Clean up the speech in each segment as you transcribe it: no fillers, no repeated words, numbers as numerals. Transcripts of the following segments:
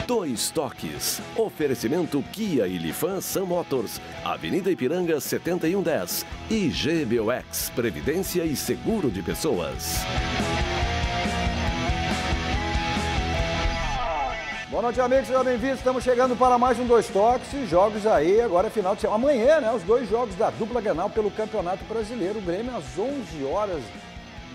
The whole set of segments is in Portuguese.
Dois Toques. Oferecimento Kia e Lifan Sam Motors, Avenida Ipiranga 7110 e GBOX, Previdência e Seguro de Pessoas. Boa noite, amigos, sejam bem-vindos. Estamos chegando para mais um Dois Toques e jogos aí, agora é final de semana. Amanhã, né, os dois jogos da dupla Grenal pelo Campeonato Brasileiro. O Grêmio às 11 horas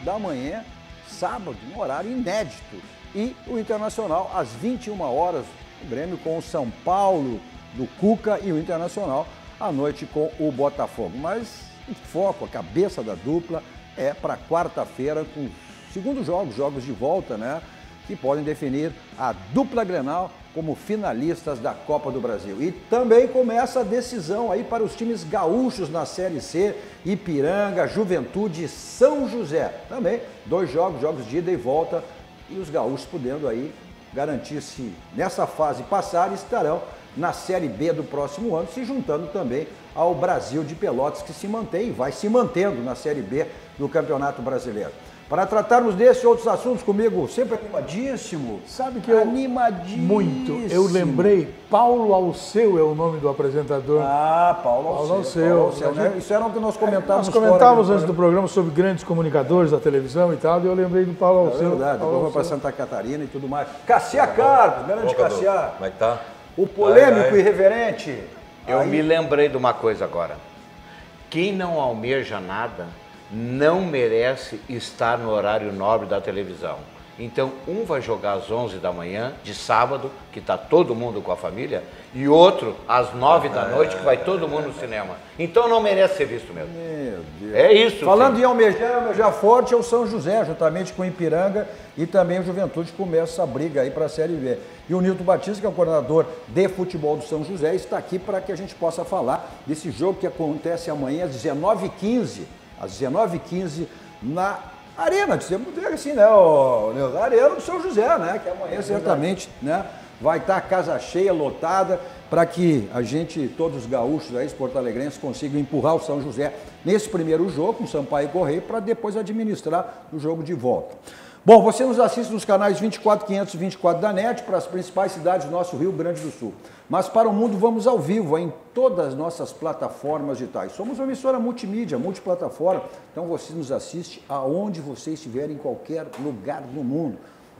da manhã, sábado, um horário inédito. E o Internacional às 21 horas, o Grêmio com o São Paulo do Cuca e o Internacional à noite com o Botafogo. Mas o foco, a cabeça da dupla é para quarta-feira com os segundos jogos de volta, né? Que podem definir a dupla Grenal como finalistas da Copa do Brasil. E também começa a decisão aí para os times gaúchos na Série C, Ipiranga, Juventude e São José. Também dois jogos de ida e volta, e os gaúchos podendo aí garantir-se nessa fase passar, estarão na Série B do próximo ano, se juntando também ao Brasil de Pelotas, que se mantém e vai se mantendo na Série B do Campeonato Brasileiro. Para tratarmos desses e outros assuntos comigo, sempre animadíssimo. Sabe que eu... Animadíssimo. Muito. Eu lembrei, Paulo Alceu é o nome do apresentador. Ah, Paulo Alceu, né? Isso era o que nós comentávamos. Nós comentávamos antes do programa sobre grandes comunicadores da televisão e tal, e eu lembrei do Paulo Alceu. É verdade, depois foi para Santa Catarina e tudo mais. Cassia Carlos, grande Cassia. Como é que tá? O polêmico e irreverente. Eu me lembrei de uma coisa agora. Quem não almeja nada não merece estar no horário nobre da televisão. Então, um vai jogar às 11 da manhã, de sábado, que está todo mundo com a família, e outro às 9 da noite, que vai todo mundo no cinema. Então, não merece ser visto mesmo. Meu Deus. É isso. Falando sim. em almejar forte é o São José, juntamente com o Ipiranga, e também o Juventude começa essa briga aí para a Série B. E o Nilton Batista, que é o coordenador de futebol do São José, está aqui para que a gente possa falar desse jogo que acontece amanhã às 19h15. Às 19h15, na Arena, dizemos assim, né, a Arena do São José, né, que amanhã certamente, né, vai estar a casa cheia, lotada, para que a gente, todos os gaúchos aí, os porto-alegrenses, consigam empurrar o São José nesse primeiro jogo, com Sampaio Correia, para depois administrar o jogo de volta. Bom, você nos assiste nos canais 24, 524 da NET, para as principais cidades do nosso Rio Grande do Sul. Mas para o mundo vamos ao vivo, em todas as nossas plataformas digitais. Somos uma emissora multimídia, multiplataforma, então você nos assiste aonde você estiver, em qualquer lugar do mundo.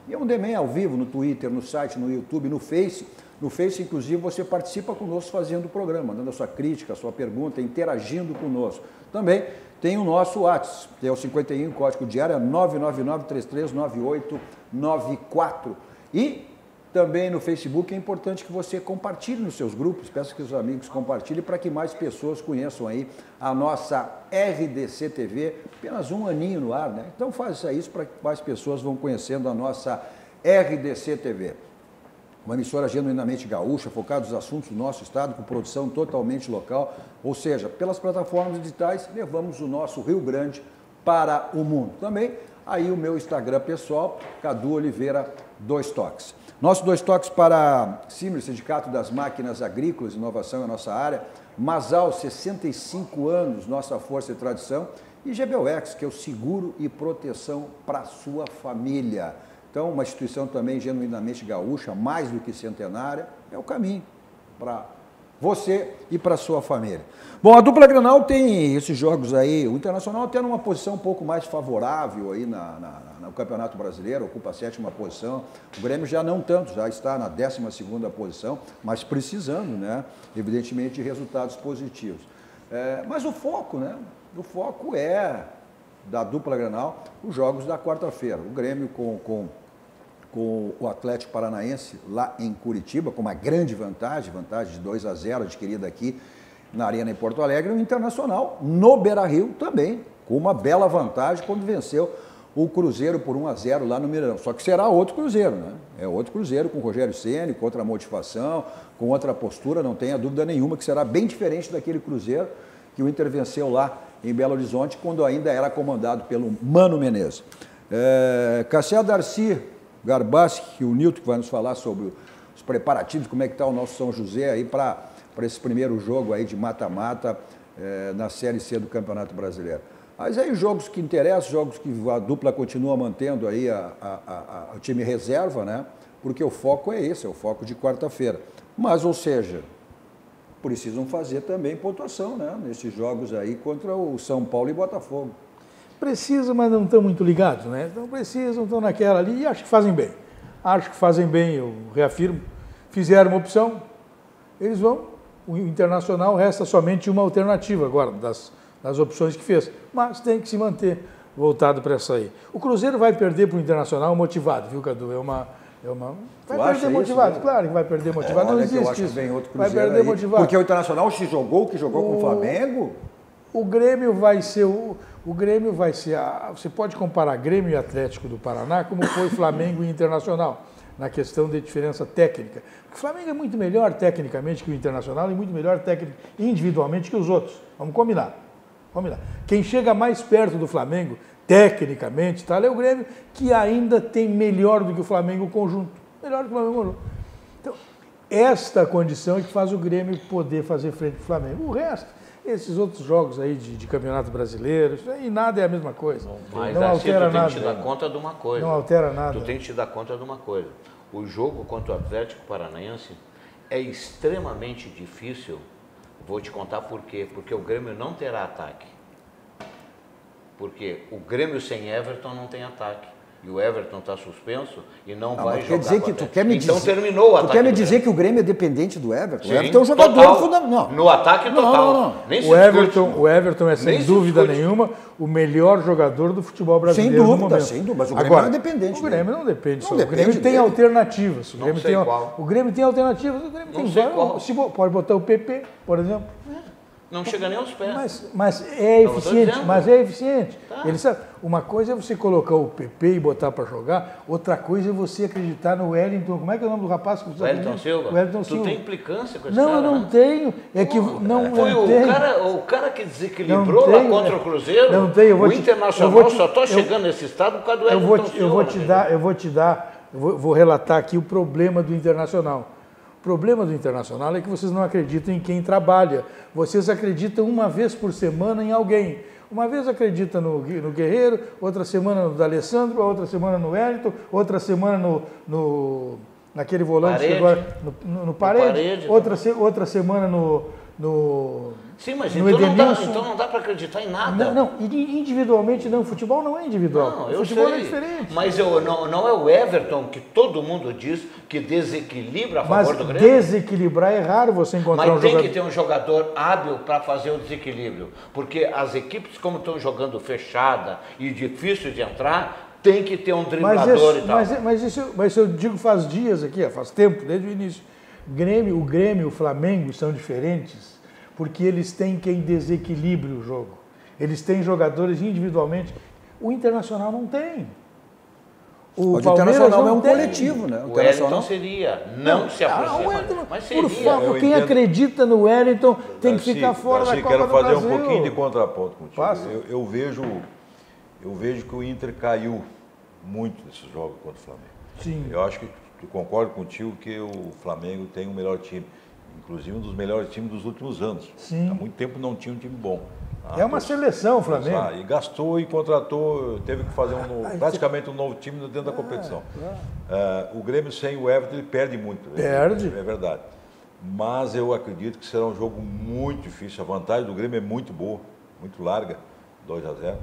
E também ao vivo, no Twitter, no site, no YouTube, no Face. No Face, inclusive, você participa conosco fazendo o programa, dando a sua crítica, a sua pergunta, interagindo conosco. Também tem o nosso WhatsApp, que é o 51, código de área 999-339894. E também no Facebook é importante que você compartilhe nos seus grupos, peço que os amigos compartilhem para que mais pessoas conheçam aí a nossa RDC TV, apenas um aninho no ar, né? Então faça isso para que mais pessoas vão conhecendo a nossa RDC TV. Uma emissora genuinamente gaúcha, focada nos assuntos do nosso estado, com produção totalmente local, ou seja, pelas plataformas digitais, levamos o nosso Rio Grande para o mundo. Também aí o meu Instagram pessoal, Cadu Oliveira, Dois Toques. Nosso Dois Toques para Simmer, Sindicato das Máquinas Agrícolas, Inovação é a nossa área, Masal, 65 anos, nossa força e tradição, e GBOX, que é o seguro e proteção para a sua família. Então, uma instituição também genuinamente gaúcha, mais do que centenária, é o caminho para você e para a sua família. Bom, a dupla Grenal tem esses jogos aí, o Internacional até numa posição um pouco mais favorável aí no Campeonato Brasileiro, ocupa a 7ª posição, o Grêmio já não tanto, já está na 12ª posição, mas precisando, né, evidentemente, de resultados positivos. Mas o foco, né, o foco é da dupla Grenal, os jogos da quarta-feira. O Grêmio com o Atlético Paranaense lá em Curitiba, com uma grande vantagem de 2-0 adquirida aqui na Arena em Porto Alegre, e o Internacional no Beira-Rio também, com uma bela vantagem quando venceu o Cruzeiro por 1-0 lá no Mineirão. Só que será outro Cruzeiro, né? É outro Cruzeiro com o Rogério Ceni, com outra motivação, com outra postura, não tenha dúvida nenhuma que será bem diferente daquele Cruzeiro que o Inter venceu lá em Belo Horizonte, quando ainda era comandado pelo Mano Menezes. Cassia Darcy Garbaschi, o Nilton, que vai nos falar sobre os preparativos, como é que está o nosso São José aí para esse primeiro jogo aí de mata-mata na Série C do Campeonato Brasileiro. Mas aí jogos que interessam, jogos que a dupla continua mantendo aí o time reserva, né? Porque o foco é esse, é o foco de quarta-feira. Mas, ou seja, precisam fazer também pontuação, né? Nesses jogos aí contra o São Paulo e Botafogo. Precisam, mas não estão muito ligados, né? Então precisam, estão naquela ali e acho que fazem bem. Acho que fazem bem, eu reafirmo. Fizeram uma opção, eles vão. O Internacional resta somente uma alternativa agora das opções que fez. Mas tem que se manter voltado para essa aí. O Cruzeiro vai perder para o Internacional motivado, viu, Cadu? Vai perder motivado, isso, claro que vai perder motivado. Não existe eu acho isso. Que vem outro vai perder aí, motivado. Porque o Internacional se jogou o que jogou com o Flamengo. O Grêmio vai ser você pode comparar Grêmio e Atlético do Paraná como foi Flamengo e Internacional, na questão de diferença técnica. Porque o Flamengo é muito melhor tecnicamente que o Internacional e muito melhor individualmente que os outros. Vamos combinar. Quem chega mais perto do Flamengo, tecnicamente, tá, é o Grêmio, que ainda tem melhor do que o Flamengo o conjunto. Melhor do que o Flamengo o conjunto. Então, esta condição é que faz o Grêmio poder fazer frente ao Flamengo. O resto, esses outros jogos aí de campeonato brasileiro, isso aí nada é a mesma coisa. Mas não altera nada. Tu tem que te dar conta de uma coisa. Não altera nada. Tu tem que te dar conta de uma coisa. O jogo contra o Atlético Paranaense é extremamente difícil. Vou te contar por quê. Porque o Grêmio não terá ataque. Porque o Grêmio sem Everton não tem ataque. E o Everton está suspenso e não vai jogar. Quer dizer que tu quer me dizer, então terminou o ataque. Tu quer me dizer que o Grêmio é dependente do Everton? Sim, o Everton é um jogador fundamental. No ataque total. Não. Nem o Everton é, sem dúvida nenhuma, o melhor jogador do futebol brasileiro. Sem dúvida, no momento. sem dúvida. Mas o Grêmio não é dependente. O Grêmio não depende. Não o Grêmio tem alternativas. O Grêmio tem alternativas. O Grêmio tem várias. Pode botar o PP, por exemplo. Não chega nem aos pés. Mas é eficiente. Tá. Ele sabe, uma coisa é você colocar o PP e botar para jogar, outra coisa é você acreditar no Wellington. Como é que é o nome do rapaz? O Wellington Silva. Wellington Silva. Tu tem implicância com esse cara? Não, eu não tenho. É que não foi o cara que desequilibrou lá contra o Cruzeiro. Não tenho. O Internacional só está chegando nesse estado por causa do Wellington Silva. Eu vou relatar aqui o problema do Internacional. O problema do Internacional é que vocês não acreditam em quem trabalha. Vocês acreditam uma vez por semana em alguém. Uma vez acredita no Guerreiro, outra semana no D'Alessandro, outra semana no Wellington, outra semana naquele volante agora no Parede, outra semana no Sim, mas então não dá para acreditar em nada. Não, individualmente não. Futebol não é individual. Não, eu futebol sei, é diferente. Mas não é o Everton que todo mundo diz que desequilibra a favor do Grêmio? Desequilibrar é raro você encontrar um jogador. Mas tem que ter um jogador hábil para fazer o desequilíbrio. Porque as equipes, como estão jogando fechada e difícil de entrar, tem que ter um driblador e tal. Mas eu digo faz dias aqui, faz tempo, desde o início. O Grêmio e o Flamengo são diferentes porque eles têm quem desequilibre o jogo. Eles têm jogadores individualmente. O Internacional não tem. O Internacional é um coletivo, né? O Wellington seria, não se aproxima, mas seria. Por favor, quem acredita no Wellington tem que ficar fora da Copa do Brasil. Quero fazer um pouquinho de contraponto contigo. Eu vejo que o Inter caiu muito nesses jogos contra o Flamengo. Sim. Eu acho que eu concordo contigo que o Flamengo tem um melhor time. Inclusive um dos melhores times dos últimos anos. Sim. Há muito tempo não tinha um time bom. É uma seleção o Flamengo. E gastou e contratou, teve que fazer praticamente um novo time dentro da competição. O Grêmio sem o Everton ele perde muito. Perde. É verdade. Mas eu acredito que será um jogo muito difícil. A vantagem do Grêmio é muito boa, muito larga, 2-0.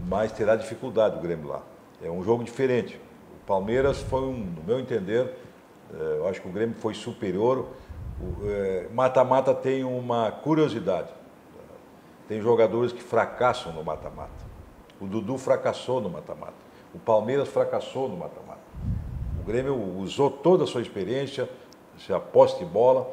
Mas terá dificuldade o Grêmio lá. É um jogo diferente. O Palmeiras foi, no meu entender, eu acho que o Grêmio foi superior. Mata-mata tem uma curiosidade. Tem jogadores que fracassam no mata-mata. O Dudu fracassou no mata-mata. O Palmeiras fracassou no mata-mata. O Grêmio usou toda a sua experiência, a posse de bola.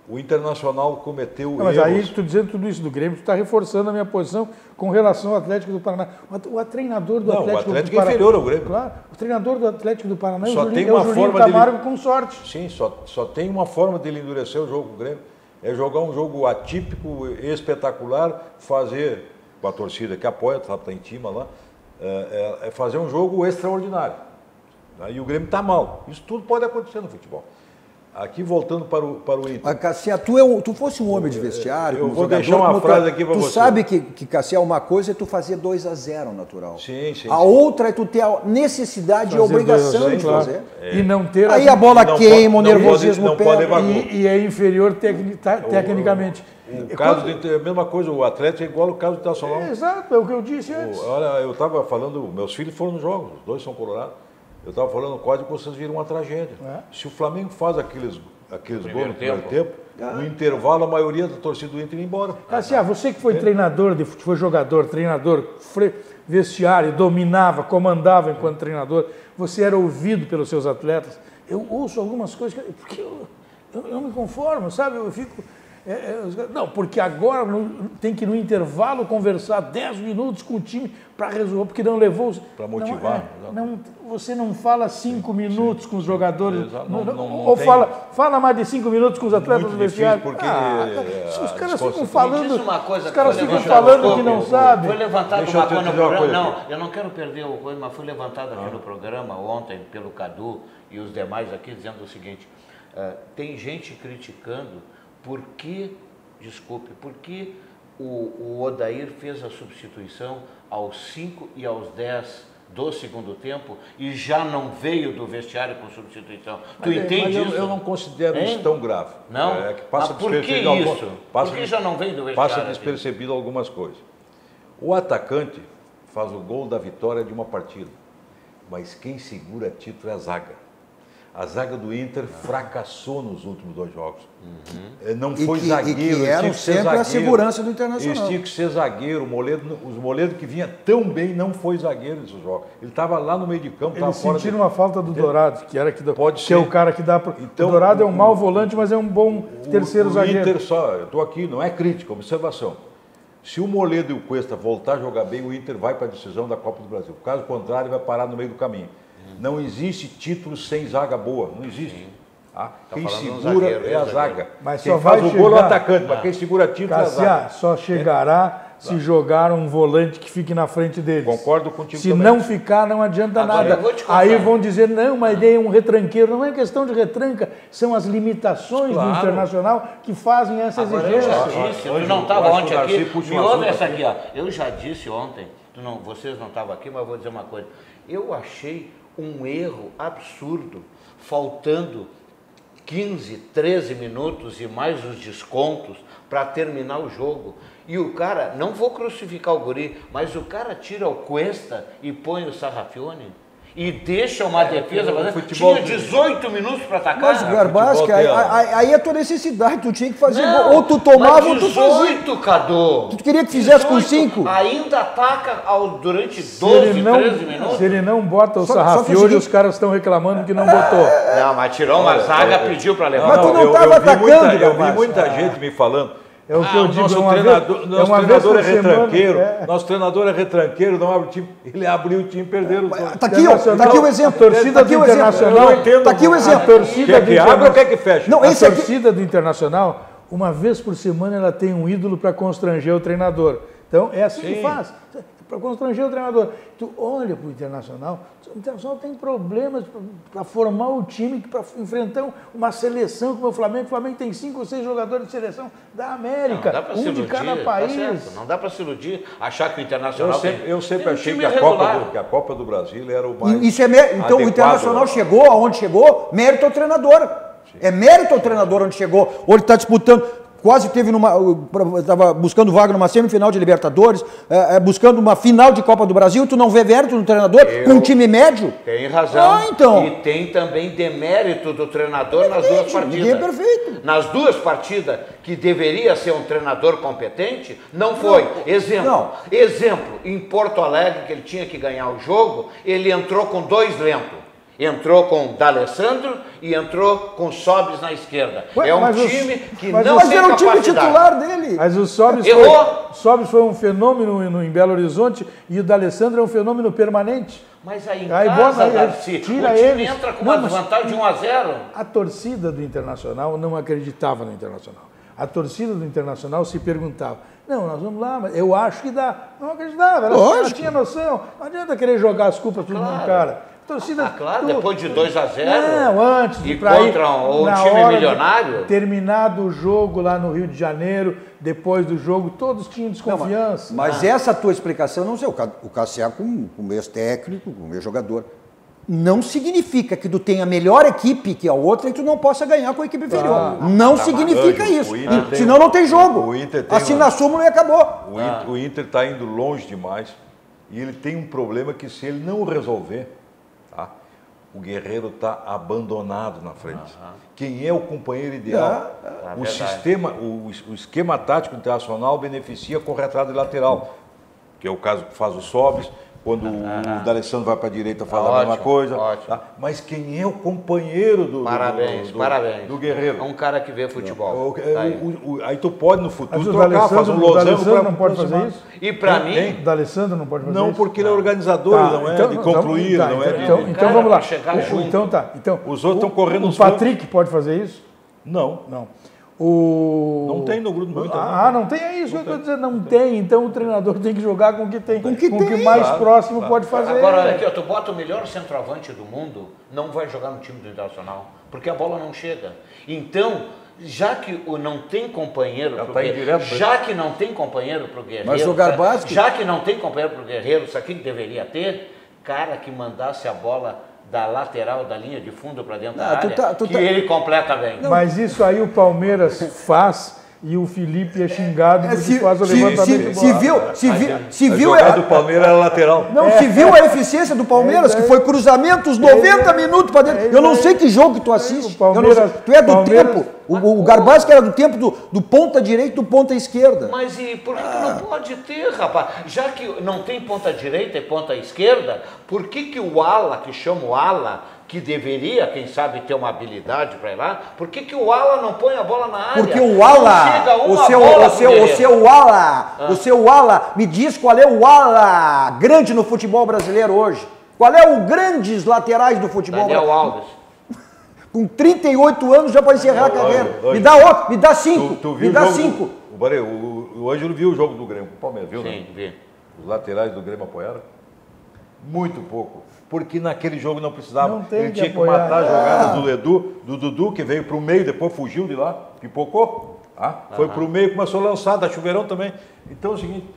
O Internacional cometeu erros. Mas aí, tu dizendo tudo isso do Grêmio, tu está reforçando a minha posição com relação ao Atlético do Paraná. O treinador do Atlético do Paraná... é inferior ao Grêmio. Claro, o treinador do Atlético do Paraná só é o tem uma Julinho forma Camargo com sorte. Sim, só tem uma forma de ele endurecer o jogo com o Grêmio. É jogar um jogo atípico, espetacular, fazer, com a torcida que apoia, está em cima lá, é fazer um jogo extraordinário. E o Grêmio está mal. Isso tudo pode acontecer no futebol. Aqui voltando para o Inter. Mas, Cassiá, tu fosse um homem de vestiário, Eu como vou jogador, deixar uma como frase aqui para você. Tu sabe que, Cassiá, uma coisa é tu fazer 2-0 natural. Sim, sim. A outra é tu ter a necessidade e a Fazer obrigação 2-0, de claro. fazer. E não ter... Aí a bola não queima, o pode- não nervosismo pode- não pode pega. levar- E é inferior tecnicamente. O caso do Inter, a mesma coisa, o Atlético é igual ao caso do Internacional. Exato, é o que eu disse antes. Olha, eu estava falando, meus filhos foram nos jogos, os dois são colorados. Eu estava falando quase que vocês viram uma tragédia. Se o Flamengo faz aqueles gols no primeiro tempo, no intervalo a maioria da torcida do Inter ia embora. Cassiá, você que foi treinador, foi jogador, treinador, vestiário, dominava, comandava enquanto treinador, você era ouvido pelos seus atletas. Eu ouço algumas coisas, porque eu não me conformo, sabe? Eu fico... não, porque agora tem que no intervalo conversar 10 minutos com o time para resolver, porque não levou... Para motivar. Você não fala 5 minutos com os jogadores, Não ou tem. fala mais de 5 minutos com os atletas Muito do vestiário. difícil, porque, os caras a ficam disposição- falando, Me diz uma coisa os caras que foi ficam levantada falando que não sabem. Foi levantado Deixa eu uma te coisa no dizer uma programa. coisa Não, aqui. eu não quero perder o coisa, mas foi levantado aqui no programa ontem pelo Cadu e os demais aqui dizendo o seguinte: tem gente criticando por que o Odair fez a substituição aos 5 e aos 10 do segundo tempo e já não veio do vestiário com substituição. Tu entende Mas isso? eu não considero Hein? isso tão grave. Não? É que passa Mas por que despercebido isso? Por que já não vem do vestiário? Passa aqui? despercebido algumas coisas. O atacante faz o gol da vitória de uma partida, mas quem segura título é a zaga. A zaga do Inter fracassou nos últimos 2 jogos. Não foi zagueiro. E que eles eram tinham que ser sempre a zagueiro. segurança do Internacional. Eles tinham que ser zagueiro. Os Moledo que vinha tão bem não foi zagueiro nesses jogos. Ele estava lá no meio de campo. Eles fora sentiram a falta do Dourado, que era Pode que é ser. o cara que dá pro... Então, o Dourado é um mau volante, mas é um bom terceiro o zagueiro. Inter só, eu estou aqui, não é crítica, observação. Se o Moledo e o Cuesta voltar a jogar bem, o Inter vai para a decisão da Copa do Brasil. Caso contrário, vai parar no meio do caminho. Não existe título sem zaga boa, não existe. Quem falando de um segura zagueiro, é a zagueiro. zaga. Mas Quem só faz vai o gol é o chegar- atacante, mas quem segura título é a Cassiá, zaga. só chegará se jogar um volante que fique na frente deles. Concordo contigo Se também. não ficar, não adianta Agora, nada. eu vou te contar. Aí vão dizer, não, mas daí é um retranqueiro. Não é questão de retranca, são as limitações do Internacional que fazem essa Agora, eu exigência. já disse, Hoje tu não eu estava acho que ontem o Darcy aqui, puxa me um ouve assunto essa aqui. aqui, ó. Eu já disse ontem, vocês não estavam aqui, mas vou dizer uma coisa. Eu achei um erro absurdo, faltando 15, 13 minutos e mais os descontos para terminar o jogo. E o cara, não vou crucificar o guri, mas o cara tira o Cuesta e põe o Sarrafione e deixa uma defesa. futebol Tinha 18 minutos para atacar. Mas, Garbaschi, futebol tem aí é a tua necessidade, tu tinha que fazer Não, gol. Ou tu tomava ou mas tu fazia. 18, Cadu. Tu queria que fizesse com 18, 5? Ainda ataca durante Se 12, ele, não, 13 minutos. se ele não bota o Só que o Sarrafiore, seguinte- os caras estão reclamando que não botou. Não, mas tirou uma zaga, pediu para levar. Mas tu não estava eu vi atacando, eu vi Garbaschi. muita gente me falando. É o que eu digo, nosso uma vez- treinador, é nosso uma vez treinador por é semana, retranqueiro. é. Nosso treinador é retranqueiro, não abre o time. Ele abriu o time e perderam o Tá aqui, ó, tá aqui o exemplo. A torcida Tá aqui do o exemplo. Internacional- Eu não entendo. Tá aqui o exemplo. A torcida Quer do que abre ou quer que feche? Não, A esse aqui. torcida do Internacional, uma vez por semana, ela tem um ídolo para constranger o treinador. Então, é assim que Sim. faz, para constranger o treinador. Tu olha para o Internacional tem problemas para formar o time, para enfrentar uma seleção como o Flamengo. O Flamengo tem 5 ou 6 jogadores de seleção da América, Não dá pra se um de iludir, cada tá país. certo. Não dá para se iludir, achar que o Internacional Eu sempre tem um achei time que a irregular. Copa do Brasil era o mais. Isso é então o adequado, Internacional né? chegou aonde chegou, mérito ao treinador. É mérito ao treinador onde chegou. Ou ele está disputando, quase teve estava buscando vaga numa semifinal de Libertadores, buscando uma final de Copa do Brasil, tu não vê mérito no treinador com um time médio? Tem razão. Então. E tem também demérito do treinador nas duas partidas. Ninguém é perfeito. Nas duas partidas, que deveria ser um treinador competente, não foi. Exemplo, em Porto Alegre, que ele tinha que ganhar o jogo, ele entrou com 2 lentos. Entrou com D'Alessandro e entrou com Sobis na esquerda. É um time que não Mas tem era o time capacidade. titular dele. Mas o Sobis Errou. foi um fenômeno em Belo Horizonte e o D'Alessandro é um fenômeno permanente. Mas aí em Aí casa, bota- Darcy, tira o time eles. entra com Não, uma mas- desvantagem de 1-0. A torcida do Internacional não acreditava no Internacional. A torcida do Internacional se perguntava, não, nós vamos lá, mas eu acho que dá. Não acreditava, ela tinha noção. Não adianta querer jogar as culpas tudo no cara. torcida... Claro, depois de 2-0. Não, antes. E pra ir contra um na time hora milionário. Terminado o jogo lá no Rio de Janeiro, depois do jogo, todos tinham desconfiança. Mas essa tua explicação, não sei, o Cassiá com o ex-técnico, com o ex-jogador, não significa que tu tenha a melhor equipe que a outra e tu não possa ganhar com a equipe inferior. Não significa isso. Senão não tem jogo. O Inter tem Assina a súmula e acabou. O Inter está indo longe demais e ele tem um problema que se ele não resolver, tá, o Guerreiro está abandonado na frente. Quem é o companheiro ideal? O esquema tático internacional beneficia com retrato de lateral, que é o caso que faz o Sobis. Quando o D'Alessandro vai para a direita faz a mesma coisa. Tá? Mas quem é o companheiro do Guerreiro? É um cara que vê futebol. Aí tu pode no futuro Mas trocar, faz um losango para não pode fazer isso? E para mim... O D'Alessandro não pode fazer isso? Não, porque ele é organizador, ele não é de concluir, não é de... Então vamos lá. Então, os outros estão correndo os Patrick pode fazer isso? Não. Não tem no grupo do Inter. Não tem, é isso que eu estou dizendo, não tem. Então o treinador tem que jogar com o que tem, com o que mais próximo pode fazer. Agora, olha aqui, tu bota o melhor centroavante do mundo, não vai jogar no time do Internacional, porque a bola não chega. Então, já que não tem companheiro pro Guerreiro, já que não tem companheiro pro Guerreiro, mas jogar básico, já que não tem companheiro pro Guerreiro, isso aqui que deveria ter, cara que mandasse a bola da lateral, da linha de fundo para dentro da área, ele completa bem. Mas isso aí o Palmeiras faz e o Felipe é xingado porque faz o levantamento de bola. Se viu a do Palmeiras era lateral. Não, se viu a eficiência do Palmeiras, que foi cruzamentos 90 minutos para dentro. Eu não sei que jogo que tu assiste. Tu é do tempo. O Garbasco era do tempo do ponta direita e do ponta esquerda. Mas e por que não pode ter, rapaz? Já que não tem ponta direita e ponta esquerda, por que o ala, que chama o ala, que deveria, quem sabe, ter uma habilidade para ir lá, por que o ala não põe a bola na área? Porque o ala, o seu ala, me diz qual é o ala grande no futebol brasileiro hoje. Qual é o grandes laterais do futebol brasileiro? Daniel Alves. Com 38 anos já para encerrar a carreira. Me dá 5. Me dá 5. O Ângelo viu o jogo do Grêmio, o Palmeiras, viu? Sim, vi. Os laterais do Grêmio apoiaram? Muito pouco. Porque naquele jogo não precisava. Ele tinha que matar a jogada do Dudu, que veio para o meio, depois fugiu de lá, pipocou. Foi para o meio, começou a lançar, da Chuveirão também. Então é o seguinte,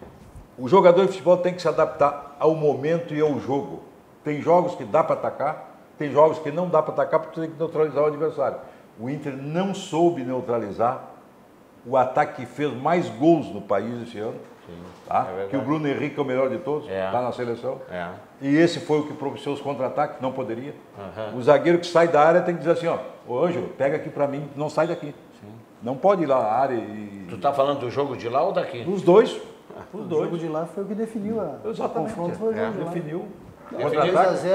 o jogador de futebol tem que se adaptar ao momento e ao jogo. Tem jogos que dá para atacar, tem jogos que não dá para atacar porque tem que neutralizar o adversário. O Inter não soube neutralizar o ataque que fez mais gols no país esse ano. Tá? Que o Bruno Henrique é o melhor de todos, está na seleção. E esse foi o que propiciou os contra-ataques, não poderia. O zagueiro que sai da área tem que dizer assim, ô Ângelo, pega aqui para mim, não sai daqui. Não pode ir lá na área e... Tu está falando do jogo de lá ou daqui? Os dois. O jogo de lá foi o que definiu o confronto. Foi o jogo de lá. Definiu.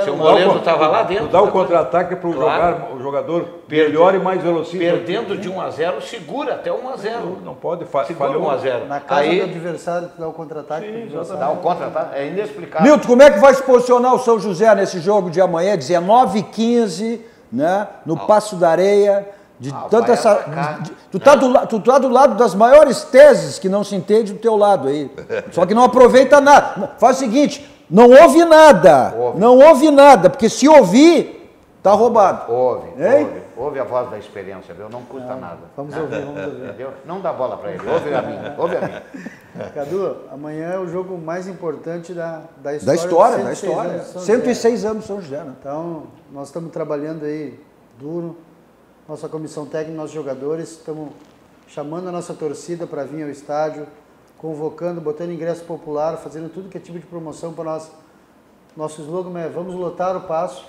Se o Moledo estava lá dentro. Dá o contra-ataque para o jogador melhor e mais velocidade. Perdendo de 1-0, segura até 1-0. Não pode, falhou 1-0. Na casa do adversário, tu dá o contra-ataque. Dá o contra-ataque, é inexplicável. Milton, como é que vai se posicionar o São José nesse jogo de amanhã, 19h15, né, no Passo da Areia? Tu tá do lado das maiores teses que não se entende do teu lado aí. Só que não aproveita nada. Faz o seguinte, não ouve nada. Não ouve nada, porque se ouvir, tá roubado. Ouve a voz da experiência, viu? Não custa nada. Vamos ouvir. Entendeu? Não dá bola para ele, ouve a mim. Cadu, amanhã é o jogo mais importante da história. Da história. 106 anos São José, né? Então, nós estamos trabalhando aí duro. Nossa comissão técnica, nossos jogadores, estamos chamando a nossa torcida para vir ao estádio, convocando, botando ingresso popular, fazendo tudo que é tipo de promoção para nós. Nosso slogan é vamos lotar o Paço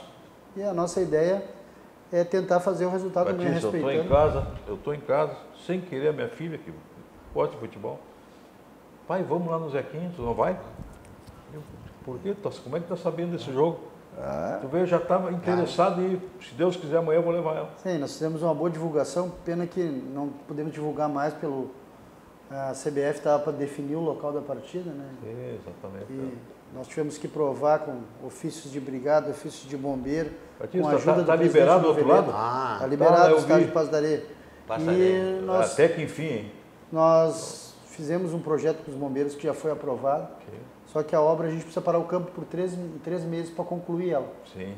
e a nossa ideia é tentar fazer o resultado amanhã respeitando. Eu estou em casa, sem querer, a minha filha que gosta de futebol. Pai, vamos lá no Zequinha, tu não vai? Por quê? Como é que tu está sabendo desse jogo? Tu veio, já estava interessado e, se Deus quiser, amanhã eu vou levar ela. Sim, nós fizemos uma boa divulgação, pena que não podemos divulgar mais a CBF estava para definir o local da partida, né? Exatamente. E nós tivemos que provar com ofícios de brigada, ofícios de bombeiro, Batista, com a ajuda tá liberado do outro lado? Está liberado o estádio de Passo da Areia. E nós, até que enfim, hein? Nós fizemos um projeto com os bombeiros que já foi aprovado. Só que a obra a gente precisa parar o campo por 3 meses para concluir ela. Sim.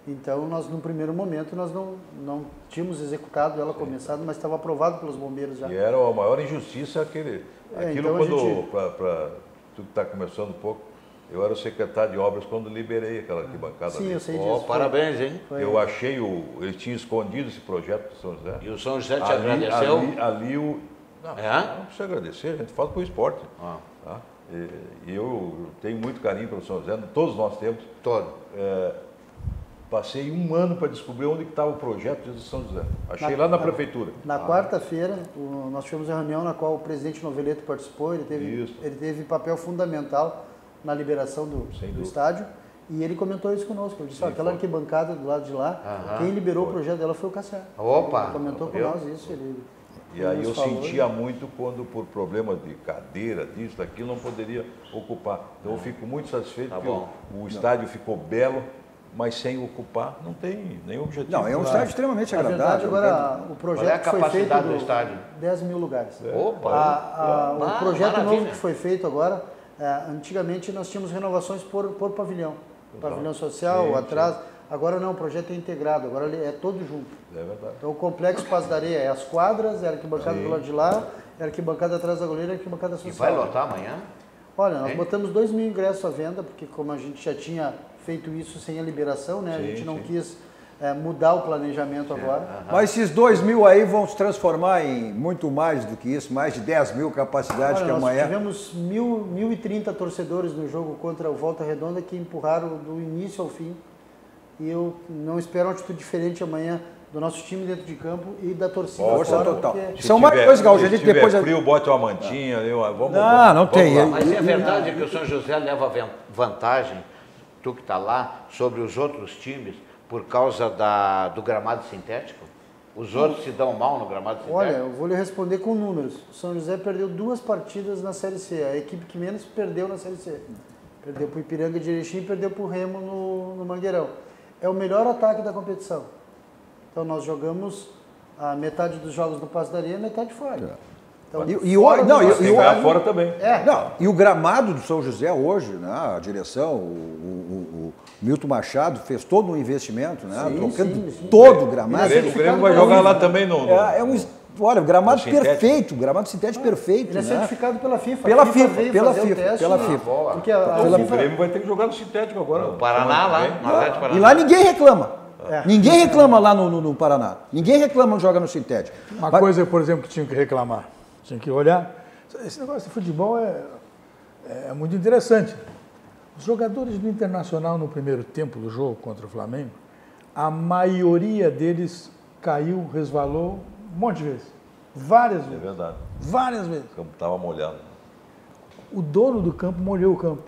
Então, nós, no primeiro momento, nós não tínhamos executado ela, começado, mas estava aprovado pelos bombeiros já. E era a maior injustiça aquilo então quando, para tu que está começando um pouco, eu era o secretário de obras quando liberei aquela arquibancada. Sim, ali. eu sei disso. Parabéns, hein? Eu achei, eles tinham escondido esse projeto do São José. E o São José te agradeceu? Não precisa agradecer, a gente fala por esporte. Tá? E eu tenho muito carinho pelo São José, todos nós temos. Passei um ano para descobrir onde estava o projeto do São José. Achei lá na prefeitura. Na quarta-feira, nós tivemos uma reunião na qual o presidente Noveleto participou, ele teve papel fundamental na liberação do estádio, e ele comentou isso conosco. Ele disse, aquela arquibancada do lado de lá, quem liberou o projeto dela foi o Cassiano. Opa! Ele comentou com nós isso. E aí eu sentia muito quando, por problema de cadeira, disso, daquilo, não poderia ocupar. Então eu fico muito satisfeito que o estádio ficou belo, mas sem ocupar não tem nenhum objetivo. Não, é um estádio extremamente agradável. Na verdade, agora o projeto qual é a capacidade do estádio? 10 mil lugares. Opa! O projeto novo que foi feito agora, antigamente nós tínhamos renovações por pavilhão. Pavilhão social, atrás. Agora não, o projeto é integrado, agora ele é todo junto. É verdade. Então o Complexo Paz da Areia é as quadras, é a arquibancada do lado de lá, é a arquibancada atrás da goleira e a arquibancada social. E vai lotar amanhã? Olha, nós botamos 2 mil ingressos à venda, porque como a gente já tinha feito isso sem a liberação, né? A gente não quis mudar o planejamento agora. Mas esses 2 mil aí vão se transformar em muito mais do que isso, mais de 10 mil capacidade. Olha, que amanhã... Nós tivemos 1.030 torcedores no jogo contra o Volta Redonda que empurraram do início ao fim. E eu não espero uma atitude diferente amanhã do nosso time dentro de campo e da torcida. Força total. Porque... São mais coisas, Gaúcho. A gente depois... frio, bote uma mantinha. Não tem. Mas é verdade que o São José leva vantagem, tu que está lá, sobre os outros times, por causa do gramado sintético? Os outros se dão mal no gramado sintético? Olha, eu vou lhe responder com números. O São José perdeu 2 partidas na Série C. A equipe que menos perdeu na Série C. Perdeu para o Ipiranga de Erechim e perdeu para o Remo no Mangueirão. É o melhor ataque da competição. Então nós jogamos a metade dos jogos do Passo da Areia e metade fora. Então, fora também. E o gramado do São José hoje, né, a direção, o Milton Machado fez todo um investimento, né, trocando todo o gramado. O Grêmio vai jogar lá também olha, o gramado perfeito, o gramado sintético perfeito. Ele é certificado pela FIFA. Pela FIFA. Porque o Grêmio vai ter que jogar no sintético agora. O Paraná lá, e lá ninguém reclama. Ninguém reclama lá no Paraná. Ninguém reclama joga no sintético. Uma coisa, por exemplo, que tinha que reclamar, tinha que olhar. Esse negócio de futebol é muito interessante. Os jogadores do Internacional no primeiro tempo do jogo contra o Flamengo, a maioria deles caiu, resvalou um monte de vezes. Várias vezes. É verdade. Várias vezes. O campo estava molhado. O dono do campo molhou o campo.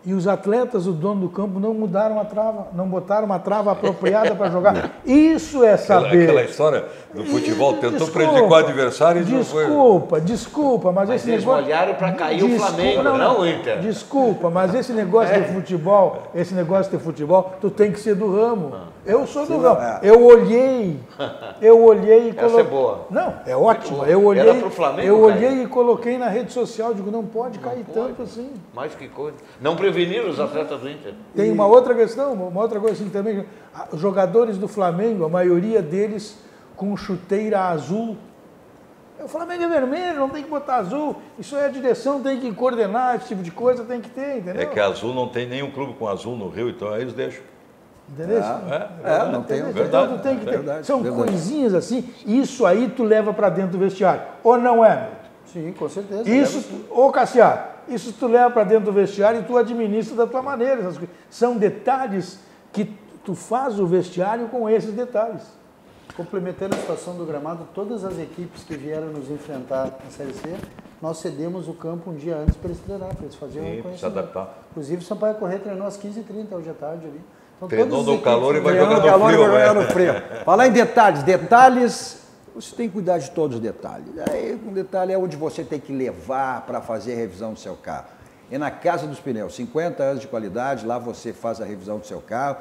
E os atletas, o dono do campo, não mudaram a trava, não botaram uma trava apropriada para jogar. Isso é saber. Aquela história do futebol, tentou prejudicar o adversário e Desculpa, mas esse eles negócio... olharam para cair o Flamengo, não o Inter. Desculpa, mas esse negócio de futebol, tu tem que ser do ramo. Eu sou do ramo. Eu olhei e coloquei... Essa é boa. Não, é ótima. Eu olhei e coloquei na rede social, digo, não pode cair tanto assim. Mas que coisa. Não preveniram os atletas do Inter. Tem uma outra questão, uma outra coisa assim também. Os jogadores do Flamengo, a maioria deles com chuteira azul. O Flamengo é vermelho, não tem que botar azul. Isso aí a direção tem que coordenar, esse tipo de coisa tem que ter, entendeu? É que azul não tem nenhum clube com azul no Rio, então aí eles deixam. Entendeu? Não tem. Verdade, tem que ter. São coisinhas assim, isso aí tu leva para dentro do vestiário. Ou não é, Milton? Sim, com certeza. Ô Cassiano, isso tu leva para dentro do vestiário e tu administra da tua maneira. Essas coisas. São detalhes que tu faz o vestiário com esses detalhes. Complementando a situação do gramado, todas as equipes que vieram nos enfrentar na Série C, nós cedemos o campo um dia antes para eles treinar, para eles fazerem um reconhecimento. Se adaptar. Inclusive, o Sampaio Corrêa treinou às 15h30 hoje à tarde ali. Então, treinou no calor e vai jogar no frio. Falar em detalhes, você tem que cuidar de todos os detalhes. Aí, um detalhe é onde você tem que levar para fazer a revisão do seu carro. É na Casa dos Pneus, 50 anos de qualidade, lá você faz a revisão do seu carro.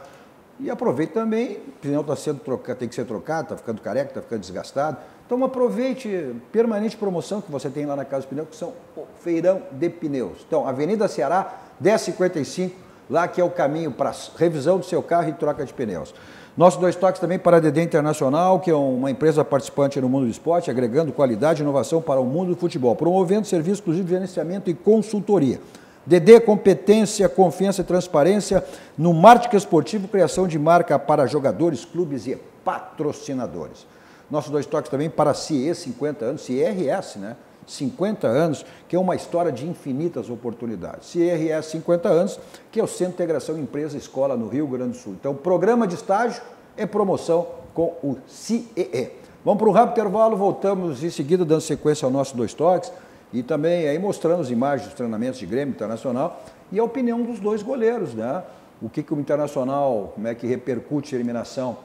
E aproveite também, o pneu está sendo trocado, tem que ser trocado, está ficando careca, está ficando desgastado. Então aproveite permanente promoção que você tem lá na Casa dos Pneus, que são o Feirão de Pneus. Então, Avenida Ceará, 10h55, lá que é o caminho para revisão do seu carro e troca de pneus. Nossos 2 toques também para a DD Internacional, que é uma empresa participante no mundo do esporte, agregando qualidade e inovação para o mundo do futebol, promovendo serviços exclusivos de gerenciamento e consultoria. DD, competência, confiança e transparência no marketing esportivo, criação de marca para jogadores, clubes e patrocinadores. Nossos 2 toques também para a CIE 50 anos, CIRS, né? 50 anos, que é uma história de infinitas oportunidades. CIRS 50 anos, que é o Centro de Integração Empresa-Escola no Rio Grande do Sul. Então, programa de estágio é promoção com o CIE. Vamos para um rápido intervalo, voltamos em seguida dando sequência ao nosso 2 toques e também aí mostrando as imagens dos treinamentos de Grêmio Internacional e a opinião dos 2 goleiros, né? O que o Internacional, como é que repercute a eliminação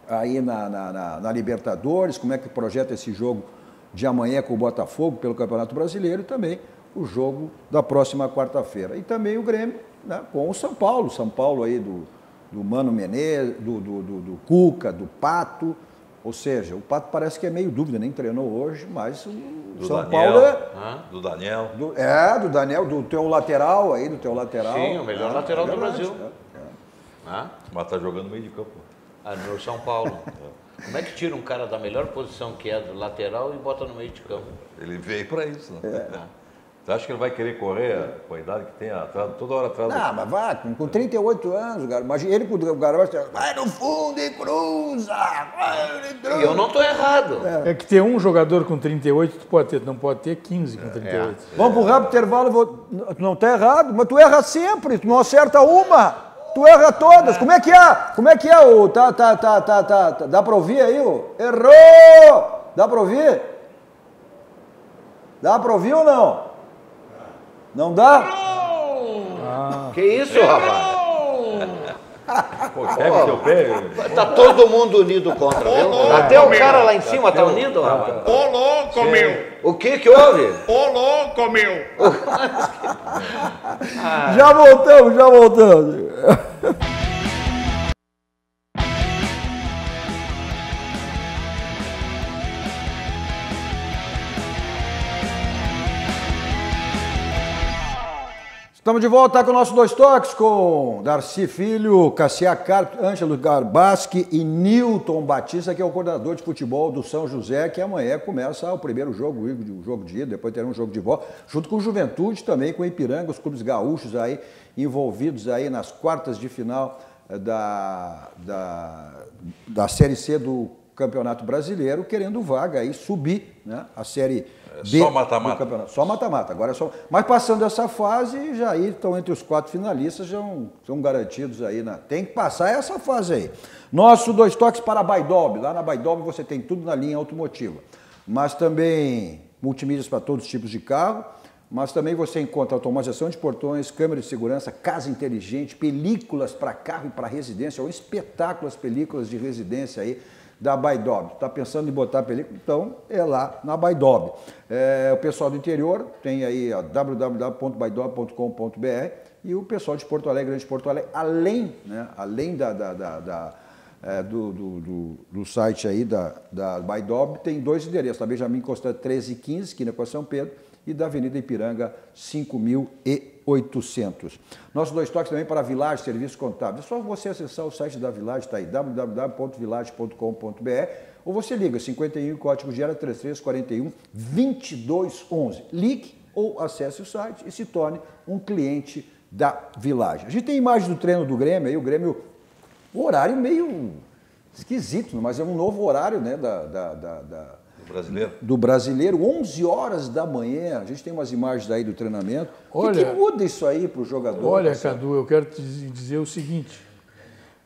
aí na Libertadores, como é que projeta esse jogo de amanhã com o Botafogo pelo Campeonato Brasileiro e também o jogo da próxima quarta-feira. E também o Grêmio, né, com o São Paulo aí do Mano Menezes, do Cuca, do Pato, ou seja, o Pato parece que é meio dúvida, nem treinou hoje, mas o São Paulo é... Do Daniel. Do Daniel, do teu lateral aí, do teu lateral. Sim, o melhor lateral do Brasil. Mas tá jogando no meio de campo. No São Paulo. Como é que tira um cara da melhor posição que é do lateral e bota no meio de campo? Ele veio para isso, né? Você acha que ele vai querer correr com a idade que tem atrás, toda hora atrás? Não, mas vai, com 38 anos, cara, imagina ele com o garoto, vai no fundo e cruza, E eu não estou errado. É que ter um jogador com 38, tu pode ter, não pode ter 15 com 38. Vamos pro rápido intervalo, tu não tá errado, mas tu erra sempre, tu não acerta uma. Tu erra todas. Como é que é? Como é que é o dá pra ouvir aí o errou? Dá pra ouvir? Dá pra ouvir ou não? Não dá? Que isso, rapaz? Pô, pega o teu pé. Tá todo mundo unido contra, viu? Até o cara lá em cima tá unido, rapaz. Ô louco, meu! O que houve? Ô louco, meu! Já voltamos. Estamos de volta com o nosso 2 toques com Darcy Filho, Cassia Carpio, Ângelo Garbaschi e Nilton Batista, que é o coordenador de futebol do São José, que amanhã começa o primeiro jogo, o jogo de ida, depois terá um jogo de volta, junto com o Juventude também, com o Ipiranga, os clubes gaúchos aí envolvidos aí nas quartas de final da Série C do Campeonato Brasileiro, querendo vaga aí, subir, né, a Série B só mata-mata. Só mata-mata. Agora é só. Mas passando essa fase, já aí estão entre os 4 finalistas, já são garantidos aí. Tem que passar essa fase aí. Nosso 2 toques para a Baidob. Lá na Baidob você tem tudo na linha automotiva. Mas também multimídias para todos os tipos de carro. Mas também você encontra automatização de portões, câmera de segurança, casa inteligente, películas para carro e para residência, ou espetáculas películas de residência aí da Baidob. Está pensando em botar película? Então é lá na Baidob. O pessoal do interior tem aí www.baidob.com.br e o pessoal de Porto Alegre, Grande Porto Alegre, além do site aí da Baidob, tem 2 endereços, da Benjamin Constant 1315, esquina com a São Pedro, e da Avenida Ipiranga 5800. Nossos 2 toques também para a Village Serviços Contábeis. É só você acessar o site da Village, está aí, www.village.com.br, ou você liga 51, código de área 3341 2211. Ligue ou acesse o site e se torne um cliente da Village. A gente tem imagem do treino do Grêmio, aí o Grêmio, o horário meio esquisito, mas é um novo horário, né, do brasileiro, 11 horas da manhã. A gente tem umas imagens aí do treinamento. O que muda isso aí para o jogador? Olha, Cadu, eu quero te dizer o seguinte,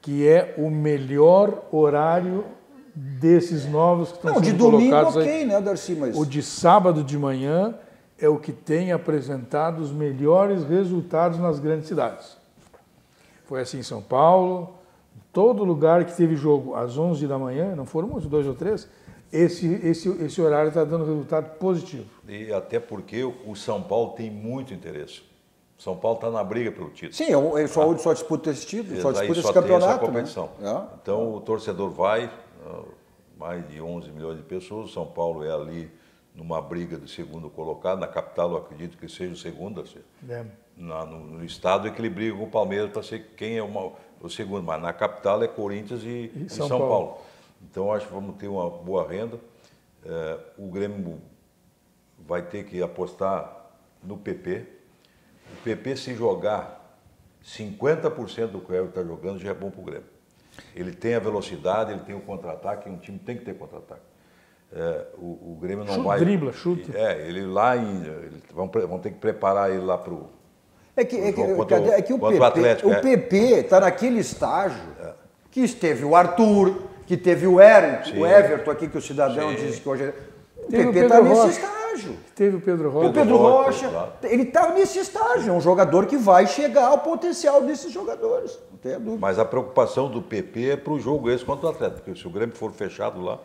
que é o melhor horário desses novos que estão sendo colocados aí. De domingo, ok, né, Darcy? Mas... O de sábado de manhã é o que tem apresentado os melhores resultados nas grandes cidades. Foi assim em São Paulo, todo lugar que teve jogo às 11 da manhã, não foram uns 2 ou 3, esse horário está dando resultado positivo. E até porque o São Paulo tem muito interesse. O São Paulo está na briga pelo título. Sim, só disputa esse título, só disputa esse campeonato. Tem essa competição. Né? Então o torcedor vai, mais de 11 milhões de pessoas, o São Paulo é ali numa briga de segundo colocado. Na capital eu acredito que seja o segundo, assim. No estado é que ele briga com o Palmeiras para ser quem é o segundo, mas na capital é Corinthians e São Paulo. Então acho que vamos ter uma boa renda. O Grêmio vai ter que apostar no PP. O PP, se jogar 50% do que o Everton está jogando, já é bom para o Grêmio. Ele tem a velocidade, ele tem o contra-ataque, um time tem que ter contra-ataque. O Grêmio não vai... Dribla, chuta. Ele lá, vão ter que preparar ele lá para o... O PP está naquele estágio que esteve o Arthur, que teve o Everton aqui, que o cidadão diz que hoje... O PP está nesse estágio. Teve o Pedro Rocha. O Pedro Rocha, ele está nesse estágio. É um jogador que vai chegar ao potencial desses jogadores. Não tenha dúvida. Mas a preocupação do PP é para o jogo esse contra o Atlético. Porque se o Grêmio for fechado lá,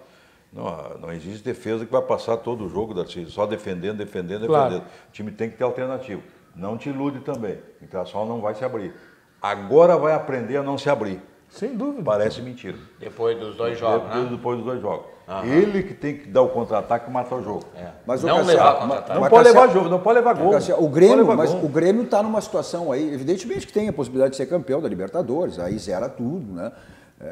não existe defesa que vai passar todo o jogo, só defendendo. Claro. O time tem que ter alternativa. Não te ilude também. O Internacional não vai se abrir. Agora vai aprender a não se abrir. Sem dúvida. Parece mentira. Depois dos 2 jogos, né? Depois dos 2 jogos. Ele que tem que dar o contra-ataque e matar o jogo. Mas não levar contra-ataque. Não pode levar jogo, não pode levar gol. O Grêmio está numa situação aí, evidentemente que tem a possibilidade de ser campeão da Libertadores, aí zera tudo, né?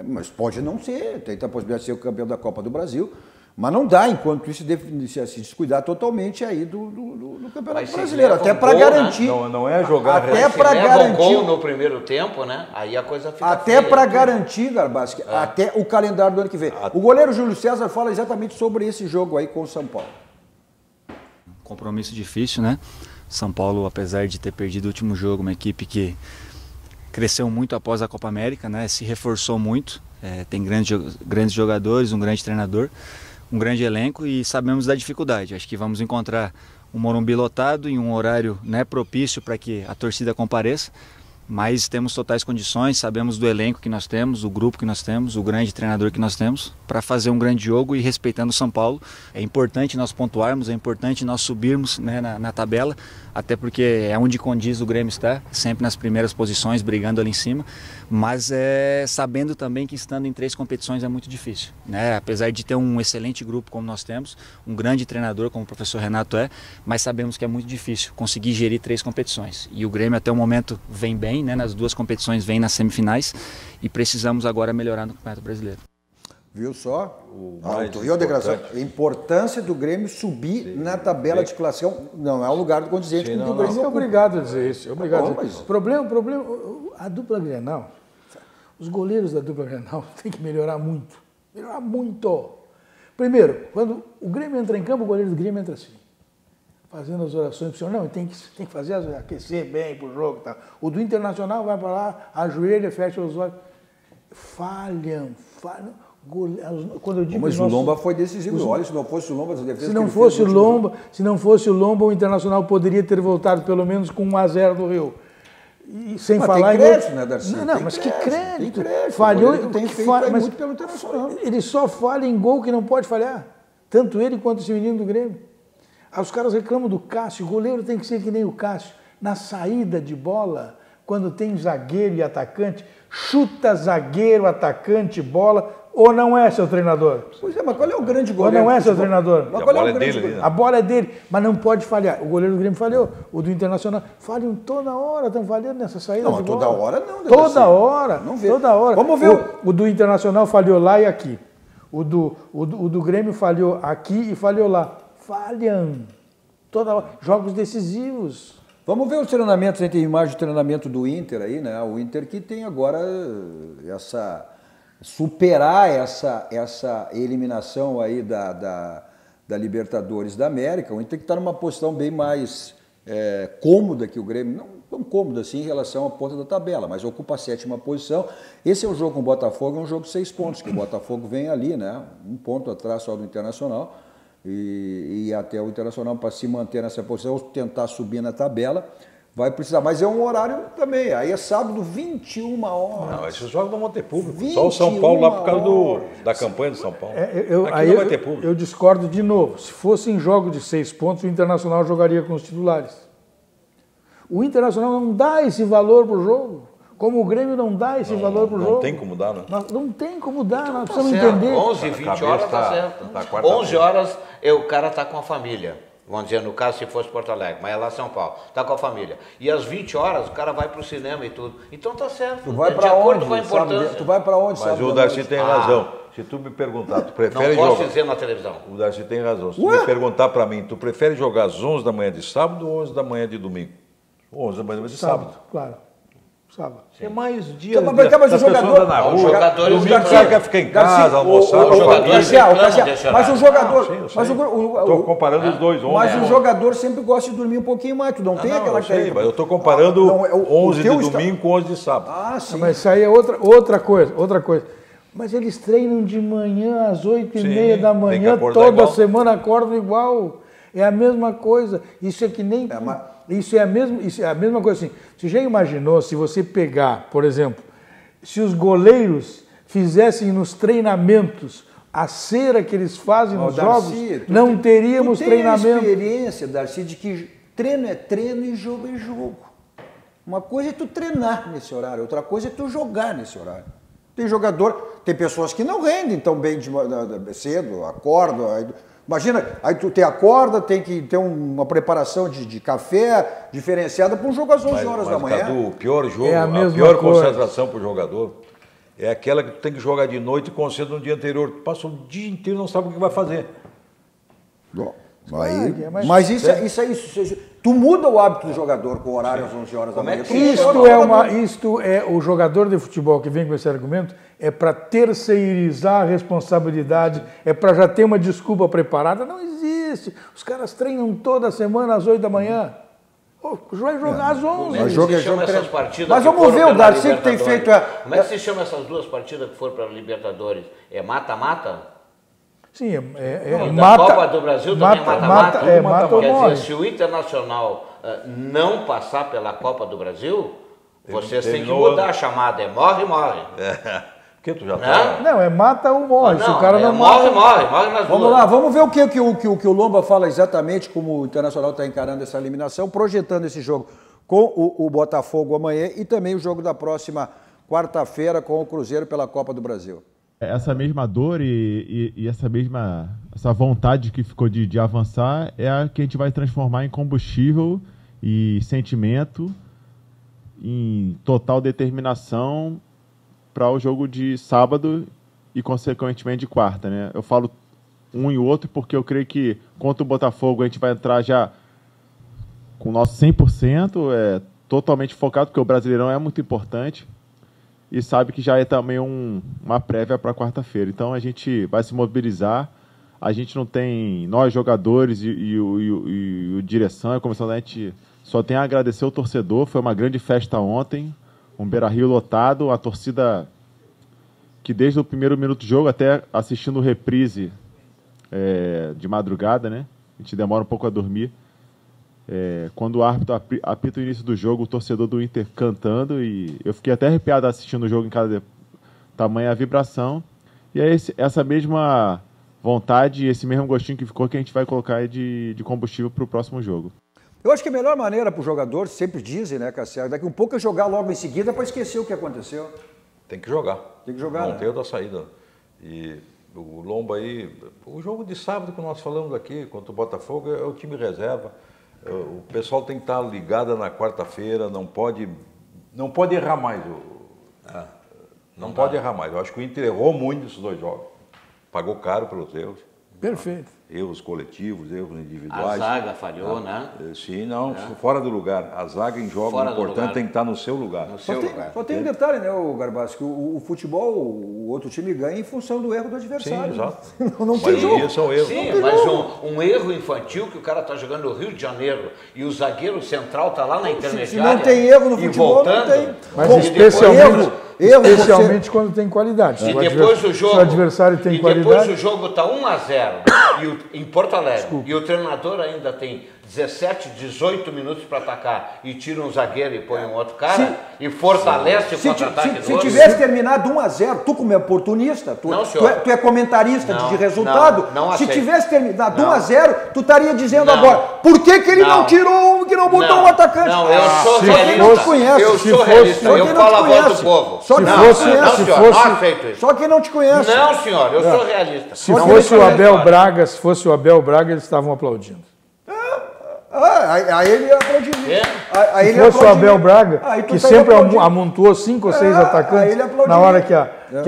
Mas pode não ser, tem a possibilidade de ser o campeão da Copa do Brasil. Mas não dá, enquanto isso, se descuidar totalmente aí do Campeonato Brasileiro, até para garantir. Né? Não é jogar. Até para garantir. Gol no primeiro tempo, né? Aí a coisa fica. Até para garantir, Garbaschi, até o calendário do ano que vem. O goleiro Júlio César fala exatamente sobre esse jogo aí com o São Paulo. Compromisso difícil, né? São Paulo, apesar de ter perdido o último jogo, uma equipe que cresceu muito após a Copa América, né? Se reforçou muito, tem grandes jogadores, um grande treinador, um grande elenco e sabemos da dificuldade. Acho que vamos encontrar um Morumbi lotado em um horário, né, propício para que a torcida compareça, mas temos totais condições, sabemos do elenco que nós temos, do grupo que nós temos, o grande treinador que nós temos, para fazer um grande jogo e respeitando o São Paulo. É importante nós pontuarmos, é importante nós subirmos, né, na tabela, até porque é onde condiz o Grêmio está, sempre nas primeiras posições, brigando ali em cima, mas sabendo também que estando em 3 competições é muito difícil, né? Apesar de ter um excelente grupo como nós temos, um grande treinador como o professor Renato mas sabemos que é muito difícil conseguir gerir 3 competições. E o Grêmio até o momento vem bem, né? Nas 2 competições, vem nas semifinais e precisamos agora melhorar no Campeonato Brasileiro. Viu só? Viu a declaração? A importância do Grêmio subir na tabela de classificação. Não é o lugar do condizente com o Grêmio. Você é obrigado a dizer isso. O problema, a dupla Grenal, os goleiros da dupla Grenal têm que melhorar muito. Melhorar muito. Primeiro, quando o Grêmio entra em campo, o goleiro do Grêmio entra assim, fazendo as orações para o senhor. Não, tem que fazer, aquecer bem para o jogo. Tá. O do Internacional vai para lá, ajoelha, fecha os olhos. Falham. Quando eu digo mas o Lomba foi decisivo. Olha, se não fosse o Lomba, as defesas se não fosse o Lomba, o Internacional poderia ter voltado pelo menos com 1-0 do Rio. E sem falar tem crédito, né, Darcy? Não, mas que crédito? Tem crédito. Falhou, tem feito mas muito pelo Internacional. Ele só falha em gol que não pode falhar. Tanto ele quanto esse menino do Grêmio. Os caras reclamam do Cássio. O goleiro tem que ser que nem o Cássio. Na saída de bola, quando tem zagueiro e atacante, chuta zagueiro, atacante, bola. Ou não é seu treinador? Pois é, mas qual é o grande goleiro? Ou não é seu treinador? A bola é dele, né? A bola é dele, mas não pode falhar. O goleiro do Grêmio falhou, o do Internacional. Falham toda hora, estão falhando nessa saída de bola. Toda hora não. Toda hora. Não vê. Toda hora. Vamos ver. O do Internacional falhou lá e aqui. O do Grêmio falhou aqui e falhou lá. Falham. Toda hora. Jogos decisivos. Vamos ver os treinamentos, a gente tem imagem de treinamento do Inter aí, né? O Inter que tem agora superar essa eliminação aí da Libertadores da América. O Inter que está numa posição bem mais cômoda que o Grêmio, não tão cômoda assim em relação à ponta da tabela, mas ocupa a 7ª posição. Esse é o jogo com o Botafogo, é um jogo de 6 pontos, que o Botafogo vem ali, né? 1 ponto atrás só do Internacional, e até o Internacional, para se manter nessa posição, ou tentar subir na tabela, vai precisar, mas é um horário também. Aí é sábado, 21 horas. Não, esses jogos não vão ter público. Só o São Paulo lá por causa da campanha do São Paulo. Aqui não vai ter público. Eu discordo de novo. Se fossem jogos de 6 pontos, o Internacional jogaria com os titulares. O Internacional não dá esse valor para o jogo. Como o Grêmio não dá esse valor para o jogo. Não tem como dar, né? Não tem como dar, nós precisamos certo. entender. 11, 20 horas está certo. 11 horas o cara está com a família. Vamos dizer, no caso, se fosse Porto Alegre, mas é lá São Paulo, está com a família. E às 20 horas o cara vai para o cinema e tudo. Então tá certo. Tu vai de para acordo onde? com a importância. Tu vai para onde? Mas o Darcy tem razão. Se tu me perguntar, tu prefere Não posso jogar... dizer na televisão. O Darcy tem razão. Se tu me perguntar para mim, tu prefere jogar às 11 da manhã de sábado ou 11 da manhã de domingo? 11 da manhã de sábado. Claro. Sábado. É mais dia Mas o jogador... na rua. Os jogadores Domingo o cara quer ficar em casa, almoçar. Mas o jogador... Estou comparando os dois. Mas o jogador sempre gosta de dormir um pouquinho mais. Tu não tem aquela... Mas eu estou comparando 11 de domingo com 11 de sábado. Ah, sim. Mas isso aí é outra coisa. Mas eles treinam de manhã às 8h30 da manhã, toda igual. semana acordam igual. É a mesma coisa. Isso é que nem... Isso é a mesma coisa assim. Você já imaginou se você pegar, por exemplo, se os goleiros fizessem nos treinamentos a cera que eles fazem nos jogos, não teríamos treinamento. Tu tem a experiência, Darcy, de que treino é treino e jogo é jogo. Uma coisa é tu treinar nesse horário, outra coisa é tu jogar nesse horário. Tem jogador, tem pessoas que não rendem tão bem cedo, acordam... Imagina, aí tu acorda, tem que ter uma preparação de café diferenciada para um jogo às 11 horas da manhã. Cadu, o pior jogo, a pior concentração para o jogador é aquela que tu tem que jogar de noite e concentra no dia anterior. Tu passa o dia inteiro e não sabe o que vai fazer. Mas isso, tu muda o hábito do jogador com o horário às 11 horas da manhã. Isto é o jogador de futebol que vem com esse argumento, é para terceirizar a responsabilidade, é para já ter uma desculpa preparada. Não existe. Os caras treinam toda semana às 8 da manhã. Vai jogar às 11. Mas vamos ver o Darcy que tem feito... Como é que se chama essas duas partidas que foram para a Libertadores? É mata-mata? Sim, da Copa do Brasil também é mata-mata. Quer morre. dizer, se o Internacional não passar pela Copa do Brasil, vocês têm que mudar a chamada. É morre. Por que tu já tá? Não, é mata ou morre. Se o cara não morre nas duas. Vamos lá, vamos ver o que o Lomba fala exatamente como o Internacional está encarando essa eliminação, projetando esse jogo com o Botafogo amanhã e também o jogo da próxima quarta-feira com o Cruzeiro pela Copa do Brasil. Essa mesma dor e essa vontade que ficou de avançar é a que a gente vai transformar em combustível e sentimento, em total determinação para o jogo de sábado e, consequentemente, de quarta, né? Eu falo um e o outro porque eu creio que contra o Botafogo a gente vai entrar já com o nosso 100%, totalmente focado, porque o Brasileirão é muito importante. E sabe que já é também uma prévia para quarta-feira. Então a gente vai se mobilizar. A gente não tem, nós jogadores e o direção, a comissão, a gente só tem a agradecer o torcedor. Foi uma grande festa ontem, um Beira-Rio lotado, a torcida que desde o primeiro minuto do jogo, até assistindo o reprise de madrugada, né? A gente demora um pouco a dormir. Quando o árbitro apita o início do jogo, o torcedor do Inter cantando, e eu fiquei até arrepiado assistindo o jogo em casa, tamanha a vibração. E é essa mesma vontade, esse mesmo gostinho que ficou, que a gente vai colocar aí de combustível para o próximo jogo. Eu acho que a melhor maneira para o jogador, sempre dizem, né, Cassiano, daqui um pouco é jogar logo em seguida para esquecer o que aconteceu. Tem que jogar. Tem que jogar, não tem outra saída. E o Lomba aí, o jogo de sábado que nós falamos aqui, contra o Botafogo, é o time reserva. O pessoal tem que estar ligado na quarta-feira, não pode errar mais. Não pode errar mais. Eu acho que o Inter errou muito nesses dois jogos. Pagou caro pelos erros. Perfeito. Erros coletivos, erros individuais. A zaga falhou, né? Sim, fora do lugar. A zaga em jogos importantes tem que estar no seu lugar. Só tem um detalhe, né, Garbassi, que o futebol, o outro time ganha em função do erro do adversário. Sim, exato. Não tem jogo. São erros. Sim, mas um erro infantil que o cara está jogando no Rio de Janeiro e o zagueiro central está lá na intermediária. Se não tem erro no futebol, voltando, não tem. Mas especialmente quando tem qualidade. E depois o jogo, se o adversário tem qualidade. Depois o jogo está 1-0 em Porto Alegre. Desculpa. E o treinador ainda tem 17, 18 minutos para atacar e tira um zagueiro e põe um outro cara e fortalece o contra-ataque do outro. Se tivesse terminado 1-0, tu como é oportunista, tu é comentarista de resultado, se tivesse terminado 1-0, tu estaria dizendo agora, por que ele não tirou que não botou um atacante? Não, eu sou Só quem realista. não te conhece. Eu Se sou fosse- realista. só Eu quem não falo te a voz do conhece. povo. Só que não, fosse- não, se senhor, fosse- não aceito isso. Só quem não te conhece. Não, senhor, eu sou realista. Se Não fosse o conheço a Abel história. Braga, se fosse o Abel Braga, eles estavam aplaudindo. Aí ele ia aplaudir. É? Aí Se ele ia fosse o aplaudir. Abel Braga, Aí tu que tá sempre aplaudindo. amontoou 5 ou 6 aí atacantes, ele aplaudiu. na hora que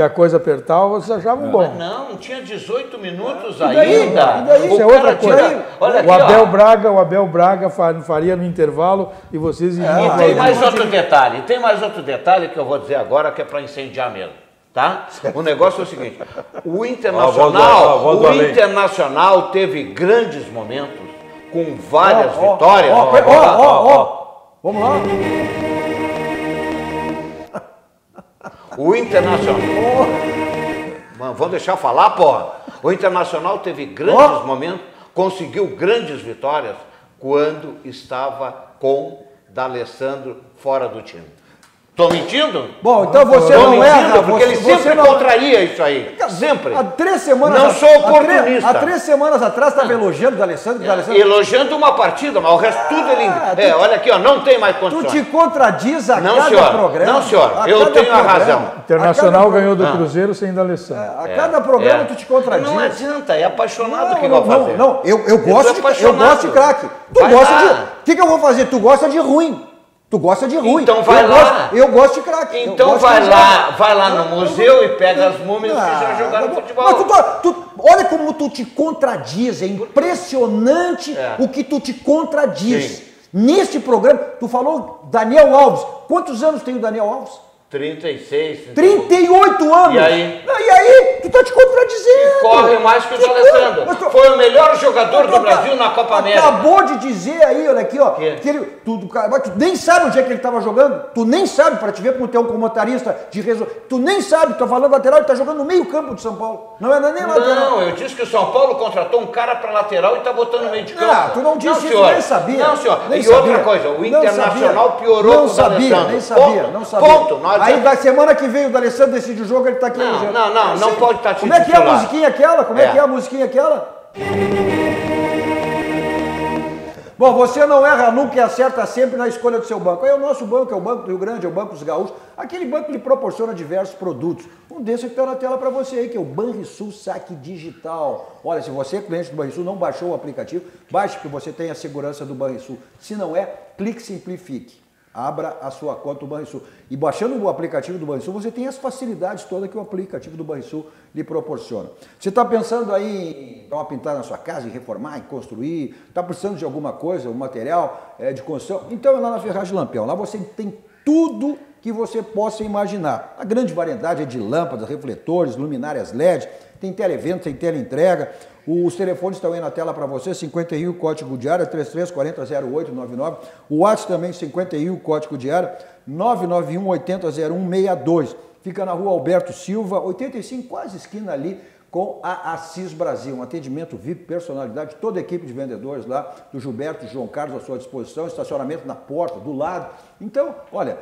a coisa apertava, vocês achavam bom. Não, tinha 18 minutos daí? ainda. E daí? Isso é O outra cara coisa. tira- Olha aqui, O Abel Braga faria no intervalo e vocês iriam E tem aplaudir. mais outro detalhe que eu vou dizer agora que é para incendiar mesmo, tá? O negócio é o seguinte, o Internacional teve grandes momentos com várias vitórias. Vamos lá. O Internacional. Mano, vamos deixar falar, porra. O Internacional teve grandes momentos, conseguiu grandes vitórias quando estava com D'Alessandro fora do time. Tô mentindo? Bom, então você Tô não mentindo, erra. porque ele sempre não... contraria isso aí. Sempre. Há 3 semanas... Não sou oportunista. Há 3 semanas atrás estava elogiando o D'Alessandro. Elogiando uma partida, mas o resto tudo ele... olha aqui, ó, não tem mais Tu condições. te contradiz a Não, cada senhor. programa. Não, senhor. A Eu cada tenho a programa. razão. Internacional ganhou do Cruzeiro sem D'Alessandro. A cada programa tu te contradiz. Não adianta, é apaixonado que Não, vai fazer. não, eu gosto de apaixonado. craque. Tu Vai gosta lá. de... O que eu vou fazer? Tu gosta de ruim. Tu gosta de ruim. Então vai lá. Eu gosto de craque. Então vai lá no museu e pega as múmias que já jogaram futebol. Mas olha como tu te contradiz, é impressionante o que tu te contradiz. Sim. Neste programa, tu falou Daniel Alves. Quantos anos tem o Daniel Alves? 36. 38 anos! E aí? E aí? Tu tá te contradizendo! Corre mais que o D'Alessandro. Foi o melhor jogador do Brasil na Copa América. Acabou de dizer aí, olha aqui, ó. Que? Que ele, tu nem sabe onde é que ele estava jogando. Tu nem sabe, para te ver como tu é um comentarista de resultado. Tu nem sabe, tu tá falando lateral, ele tá jogando no meio campo de São Paulo. Não é nem lateral. Não, eu disse que o São Paulo contratou um cara para lateral e tá botando no meio de campo. Tu não disse isso, senhor. nem sabia. Não, senhor. Nem E sabia. outra coisa, o Não Internacional sabia. piorou não com o sabia, D'Alessandro. nem sabia, Ponto. não sabia. Ponto. Não Aí adianta. da semana que vem o D'Alessandro decide o jogo, ele tá aqui. Não pode estar Como é que é a titular. musiquinha aquela? Como é que é a musiquinha aquela? Bom, você não erra nunca e acerta sempre na escolha do seu banco. Aí é o nosso banco, é o Banco do Rio Grande, é o Banco dos Gaúchos. Aquele banco que lhe proporciona diversos produtos. Um desses que está na tela para você aí, que é o Banrisul Saque Digital. Olha, se você é cliente do Banrisul, não baixou o aplicativo, baixe porque você tem a segurança do Banrisul. Se não é, clique Simplifique. Abra a sua conta do Banrisul. E baixando o aplicativo do Banrisul, você tem as facilidades todas que o aplicativo do Banrisul lhe proporciona. Você está pensando aí em dar uma pintada na sua casa, em reformar, em construir, está precisando de alguma coisa, um material de construção? Então é lá na Ferragem Lampião. Lá você tem tudo que você possa imaginar. A grande variedade é de lâmpadas, refletores, luminárias LED, tem televento, tem teleentrega. Os telefones estão aí na tela para você, 51, código de área, 33400899. O WhatsApp também, 51, código de área, 991800162. Fica na rua Alberto Silva, 85, quase esquina ali com a Assis Brasil. Um atendimento VIP, personalidade, toda a equipe de vendedores lá, do Gilberto e João Carlos à sua disposição, estacionamento na porta, do lado. Então, olha...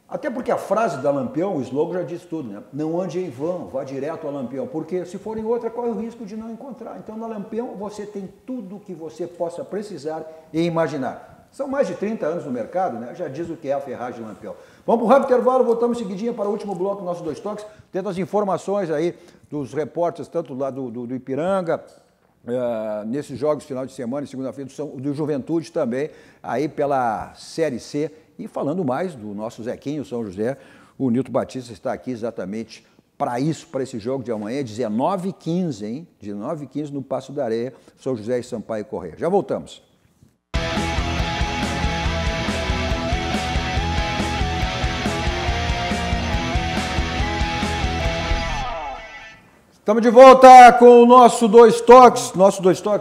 Até porque a frase da Lampião, o slogan já diz tudo, né? Não ande em vão, vá direto a Lampião, porque se for em outra, corre o risco de não encontrar. Então, na Lampião, você tem tudo que você possa precisar e imaginar. São mais de 30 anos no mercado, né? Já diz o que é a Ferragem Lampião. Vamos para o rápido intervalo, voltamos seguidinha para o último bloco do nosso Dois Toques, tendo as informações aí dos repórteres, tanto lá do Ipiranga, nesses jogos final de semana e segunda-feira do Juventude também, aí pela Série C. E falando mais do nosso Zequinho, São José, o Nilton Batista está aqui exatamente para isso, para esse jogo de amanhã, 19h15, hein? 19h15 no Passo da Areia, São José e Sampaio Corrêa. Já voltamos. Estamos de volta com o nosso Dois Toques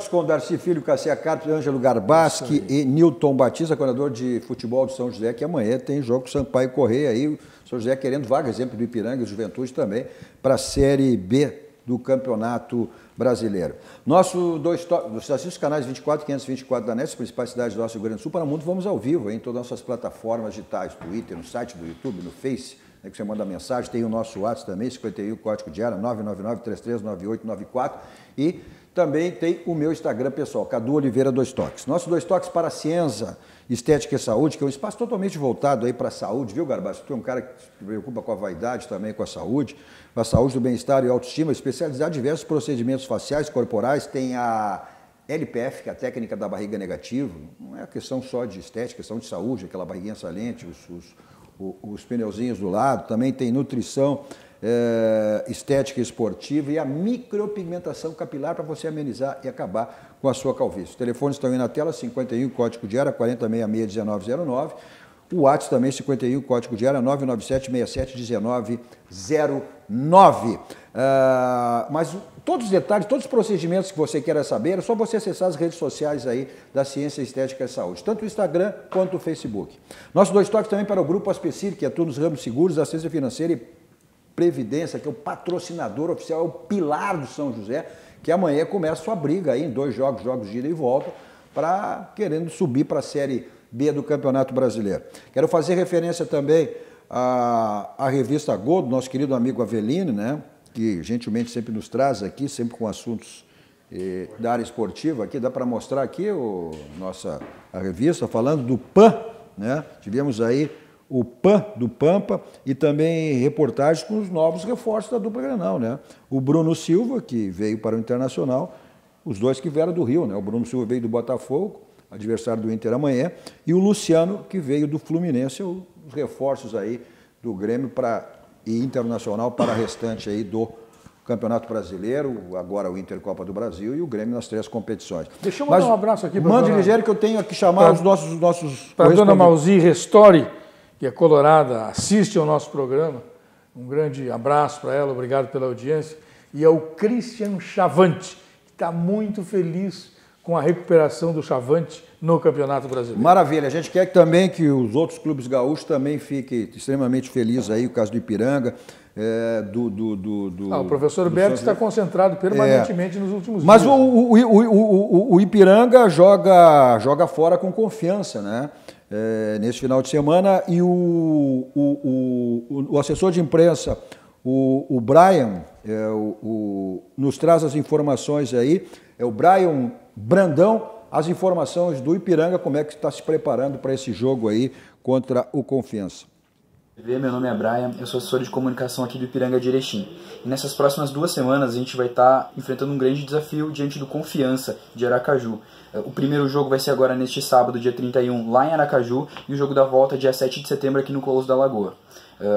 com o Darcy Filho, Cassia Carpes, Ângelo Garbaschi e Nilton Batista, coordenador de futebol do São José, que amanhã tem jogo com Sampaio Corrêa aí, o São José querendo vaga, exemplo do Ipiranga e Juventude também, para a Série B do Campeonato Brasileiro. Nosso Dois Toques, você assiste os canais 24 e 524 da NET, as principais cidades do nosso Rio Grande do Sul, para o mundo, vamos ao vivo em todas as nossas plataformas digitais, Twitter, no site do YouTube, no Face, que você manda mensagem, tem o nosso WhatsApp também, 51 código de área, 999-339894, e também tem o meu Instagram pessoal, Cadu Oliveira 2 Toques. Nosso 2 Toques para a Ciência, Estética e Saúde, que é um espaço totalmente voltado aí para a saúde, viu, Garbaço? Tu é um cara que se preocupa com a vaidade também, com a saúde do bem-estar e autoestima, especializado em diversos procedimentos faciais, corporais, tem a LPF, que é a técnica da barriga negativa, não é questão só de estética, questão de saúde, aquela barriguinha saliente, os pneuzinhos do lado, também tem nutrição, estética esportiva e a micropigmentação capilar para você amenizar e acabar com a sua calvície. Os telefones estão aí na tela, 51, código de área, 4066-1909. O WhatsApp também, 51, código de área, 997-67-1909. Mas todos os detalhes, todos os procedimentos que você queira saber, é só você acessar as redes sociais aí da Ciência, Estética e Saúde, tanto o Instagram quanto o Facebook. Nossos 2 toques também para o Grupo Aspecir, que atua nos ramos seguros, assistência financeira e previdência, que é o patrocinador oficial, é o pilar do São José, que amanhã começa a sua briga aí em 2 jogos de ida e volta, querendo subir para a Série B do Campeonato Brasileiro. Quero fazer referência também à revista Gol, do nosso querido amigo Avelino, né, que gentilmente sempre nos traz aqui, sempre com assuntos da área esportiva. Aqui dá para mostrar aqui a revista, falando do PAN, né? Tivemos aí o PAN do Pampa e também reportagens com os novos reforços da dupla Grenal, né? O Bruno Silva, que veio para o Internacional, os dois que vieram do Rio, né? O Bruno Silva veio do Botafogo, adversário do Inter amanhã, e o Luciano, que veio do Fluminense, os reforços aí do Grêmio e Internacional para a restante aí do Campeonato Brasileiro, agora o Intercopa do Brasil e o Grêmio nas 3 competições. Deixa eu mandar um abraço aqui para Mande ligeiro que eu tenho aqui chamar os nossos para a dona Mauzi Restori, que é colorada, assiste ao nosso programa. Um grande abraço para ela, obrigado pela audiência. E ao Christian Chavante, que está muito feliz com a recuperação do Chavante no Campeonato Brasileiro. Maravilha, a gente quer também que os outros clubes gaúchos também fiquem extremamente felizes aí, o caso do Ipiranga, o professor Berto está concentrado permanentemente nos últimos dias. Mas o Ipiranga joga fora com confiança, né? Nesse final de semana, e o assessor de imprensa, o Brian, nos traz as informações aí, é o Brian Brandão, as informações do Ipiranga, como é que está se preparando para esse jogo aí contra o Confiança. Meu nome é Brian, eu sou assessor de comunicação aqui do Ipiranga de Erechim. E nessas próximas 2 semanas a gente vai estar enfrentando um grande desafio diante do Confiança de Aracaju. O primeiro jogo vai ser agora neste sábado, dia 31, lá em Aracaju, e o jogo da volta dia 7 de setembro aqui no Colosso da Lagoa.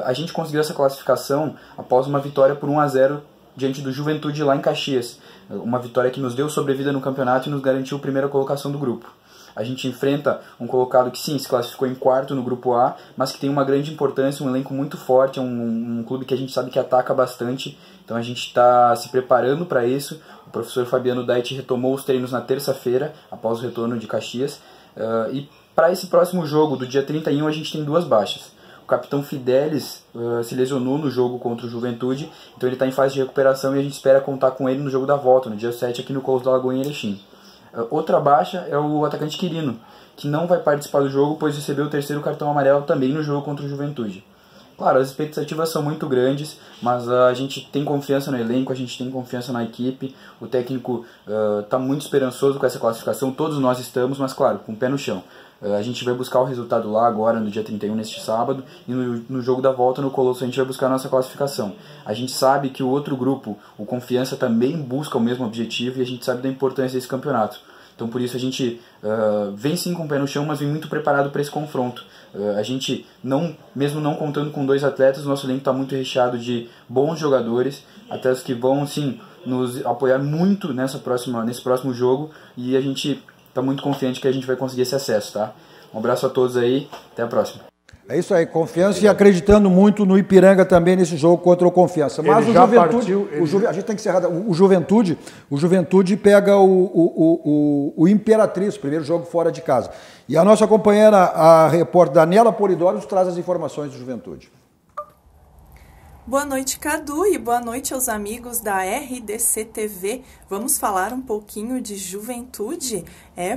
A gente conseguiu essa classificação após uma vitória por 1-0 diante do Juventude lá em Caxias. Uma vitória que nos deu sobrevida no campeonato e nos garantiu a primeira colocação do grupo. A gente enfrenta um colocado que sim, se classificou em 4º no grupo A, mas que tem uma grande importância, um elenco muito forte, um clube que a gente sabe que ataca bastante, então a gente está se preparando para isso. O professor Fabiano Dait retomou os treinos na terça-feira, após o retorno de Caxias, e para esse próximo jogo, do dia 31, a gente tem 2 baixas. O capitão Fidelis se lesionou no jogo contra o Juventude, então ele está em fase de recuperação e a gente espera contar com ele no jogo da volta, no dia 7, aqui no Colosso da Lagoa, em Erechim. Outra baixa é o atacante Quirino, que não vai participar do jogo, pois recebeu o 3º cartão amarelo também no jogo contra o Juventude. Claro, as expectativas são muito grandes, mas a gente tem confiança no elenco, a gente tem confiança na equipe, o técnico está muito esperançoso com essa classificação, todos nós estamos, mas claro, com o pé no chão. A gente vai buscar o resultado lá agora, no dia 31, neste sábado, e no jogo da volta no Colosso a gente vai buscar a nossa classificação. A gente sabe que o outro grupo, o Confiança, também busca o mesmo objetivo e a gente sabe da importância desse campeonato. Então por isso a gente vem sim com o pé no chão, mas vem muito preparado para esse confronto. A gente, mesmo não contando com 2 atletas, o nosso elenco está muito recheado de bons jogadores, atletas que vão sim nos apoiar muito nesse próximo jogo, e a gente está muito confiante que a gente vai conseguir esse acesso, tá? Um abraço a todos aí, até a próxima. É isso aí, confiança e acreditando muito no Ipiranga também nesse jogo contra o Confiança. Mas a gente tem que encerrar. O Juventude pega o Imperatriz, primeiro jogo fora de casa. E a nossa companheira, a repórter Daniela Polidoro, nos traz as informações do Juventude. Boa noite, Cadu, e boa noite aos amigos da RDC TV. Vamos falar um pouquinho de Juventude?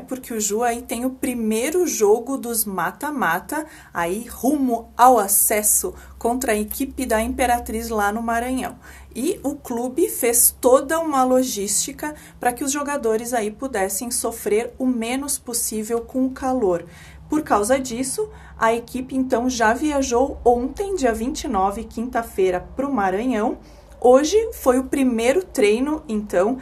Porque o Ju aí tem o primeiro jogo dos mata-mata, aí rumo ao acesso contra a equipe da Imperatriz lá no Maranhão. E o clube fez toda uma logística para que os jogadores aí pudessem sofrer o menos possível com o calor. Por causa disso, a equipe então já viajou ontem, dia 29, quinta-feira, para o Maranhão. Hoje foi o primeiro treino, então,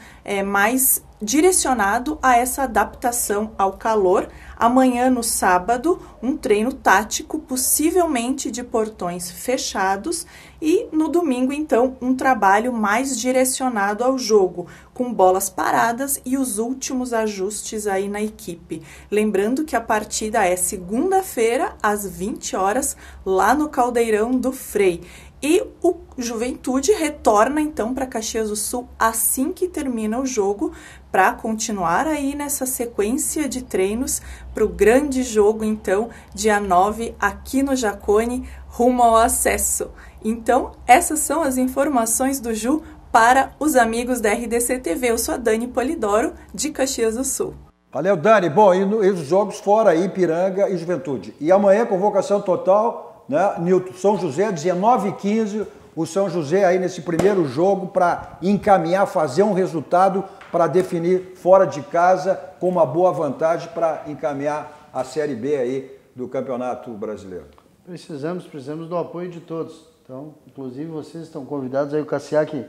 mais direcionado a essa adaptação ao calor. Amanhã, no sábado, um treino tático, possivelmente de portões fechados. E no domingo, então, um trabalho mais direcionado ao jogo, com bolas paradas e os últimos ajustes aí na equipe. Lembrando que a partida é segunda-feira, às 20 horas, lá no Caldeirão do Frei. E o Juventude retorna então para Caxias do Sul assim que termina o jogo, para continuar aí nessa sequência de treinos para o grande jogo então, dia 9, aqui no Jacone, rumo ao acesso. Então, essas são as informações do Ju para os amigos da RDC TV. Eu sou a Dani Polidoro, de Caxias do Sul. Valeu, Dani. Bom, e os jogos fora aí, Ipiranga e Juventude. E amanhã, convocação total, né? Nilton, São José, 19h15, o São José aí nesse primeiro jogo para encaminhar, fazer um resultado para definir fora de casa com uma boa vantagem para encaminhar a Série B aí do Campeonato Brasileiro. Precisamos do apoio de todos. Então, inclusive, vocês estão convidados aí, o Cassiac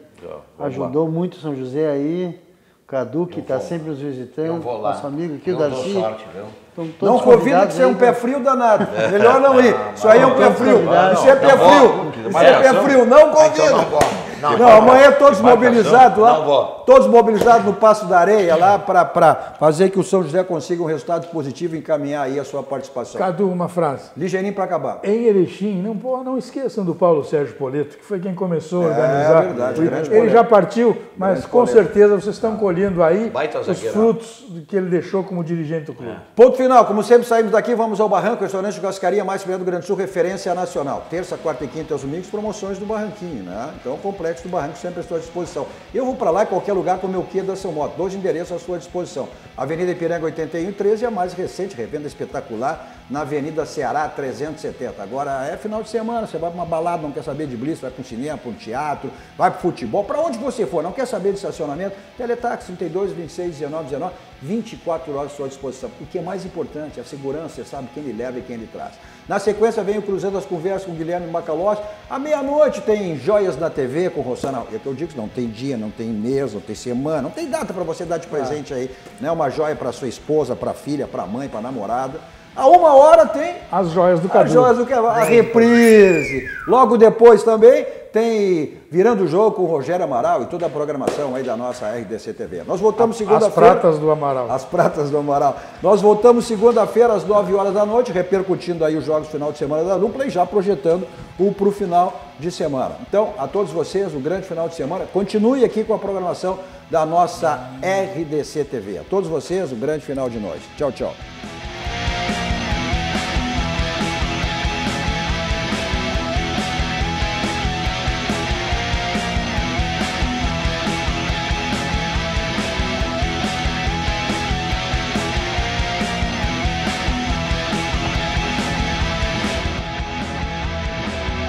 ajudou muito o São José aí, o Cadu, que está sempre nos visitando, nosso amigo aqui, o Darcy. Não convida que você é um pé frio danado. Melhor não ir. Isso aí é um pé frio. Isso é pé frio. Isso é pé frio. Não convida. Não, amanhã todos mobilizados lá. Todos mobilizados no Passo da Areia lá para fazer que o São José consiga um resultado positivo e encaminhar aí a sua participação. Cadu, uma frase. Ligeirinho para acabar. Em Erechim, não esqueçam do Paulo Sérgio Poleto, que foi quem começou a organizar. É verdade. Ele já partiu, mas com certeza vocês estão colhendo aí os frutos que ele deixou como dirigente do clube. Ponto final. Como sempre saímos daqui, vamos ao Barranco, restaurante de churrascaria mais perto do Grande Sul, referência nacional. Terça, quarta e quinta aos domingos, promoções do Barranquinho, né? Então o Complexo do Barranco sempre à sua disposição. Eu vou para lá em qualquer lugar com o meu Kia da São Moto. 2 endereços à sua disposição. Avenida Ipiranga 8113 e a mais recente, revenda espetacular, na Avenida Ceará 370. Agora é final de semana, você vai para uma balada, não quer saber de blitz, vai para um cinema, para um teatro, vai para o futebol, para onde você for, não quer saber de estacionamento, Teletax 32 26 19 19, 24 horas à sua disposição. O que é mais importante, a segurança, você sabe quem lhe leva e quem lhe traz. Na sequência vem o Cruzeiro das Conversas com o Guilherme Macalossi. À meia-noite tem Joias na TV com Rossana. É que eu digo que não tem dia, não tem mês, não tem semana, não tem data para você dar de presente aí, né? Uma joia para sua esposa, para filha, para mãe, para namorada. A 1h tem as joias do Cadu. As joias do Cadu. A reprise. Logo depois também tem Virando o Jogo com o Rogério Amaral e toda a programação aí da nossa RDC TV. Nós voltamos segunda-feira. As pratas do Amaral. As pratas do Amaral. Nós voltamos segunda-feira às 9 horas da noite, repercutindo aí os jogos final de semana da dupla e já projetando para o final de semana. Então, a todos vocês, um grande final de semana. Continue aqui com a programação da nossa RDC TV. A todos vocês, um grande final de noite. Tchau, tchau.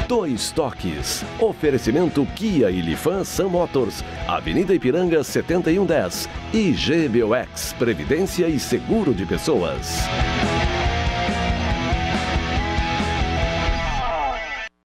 Dois Toques. Oferecimento Kia e Lifan Sam Motors. Avenida Ipiranga 7110. E GBOX. Previdência e Seguro de Pessoas.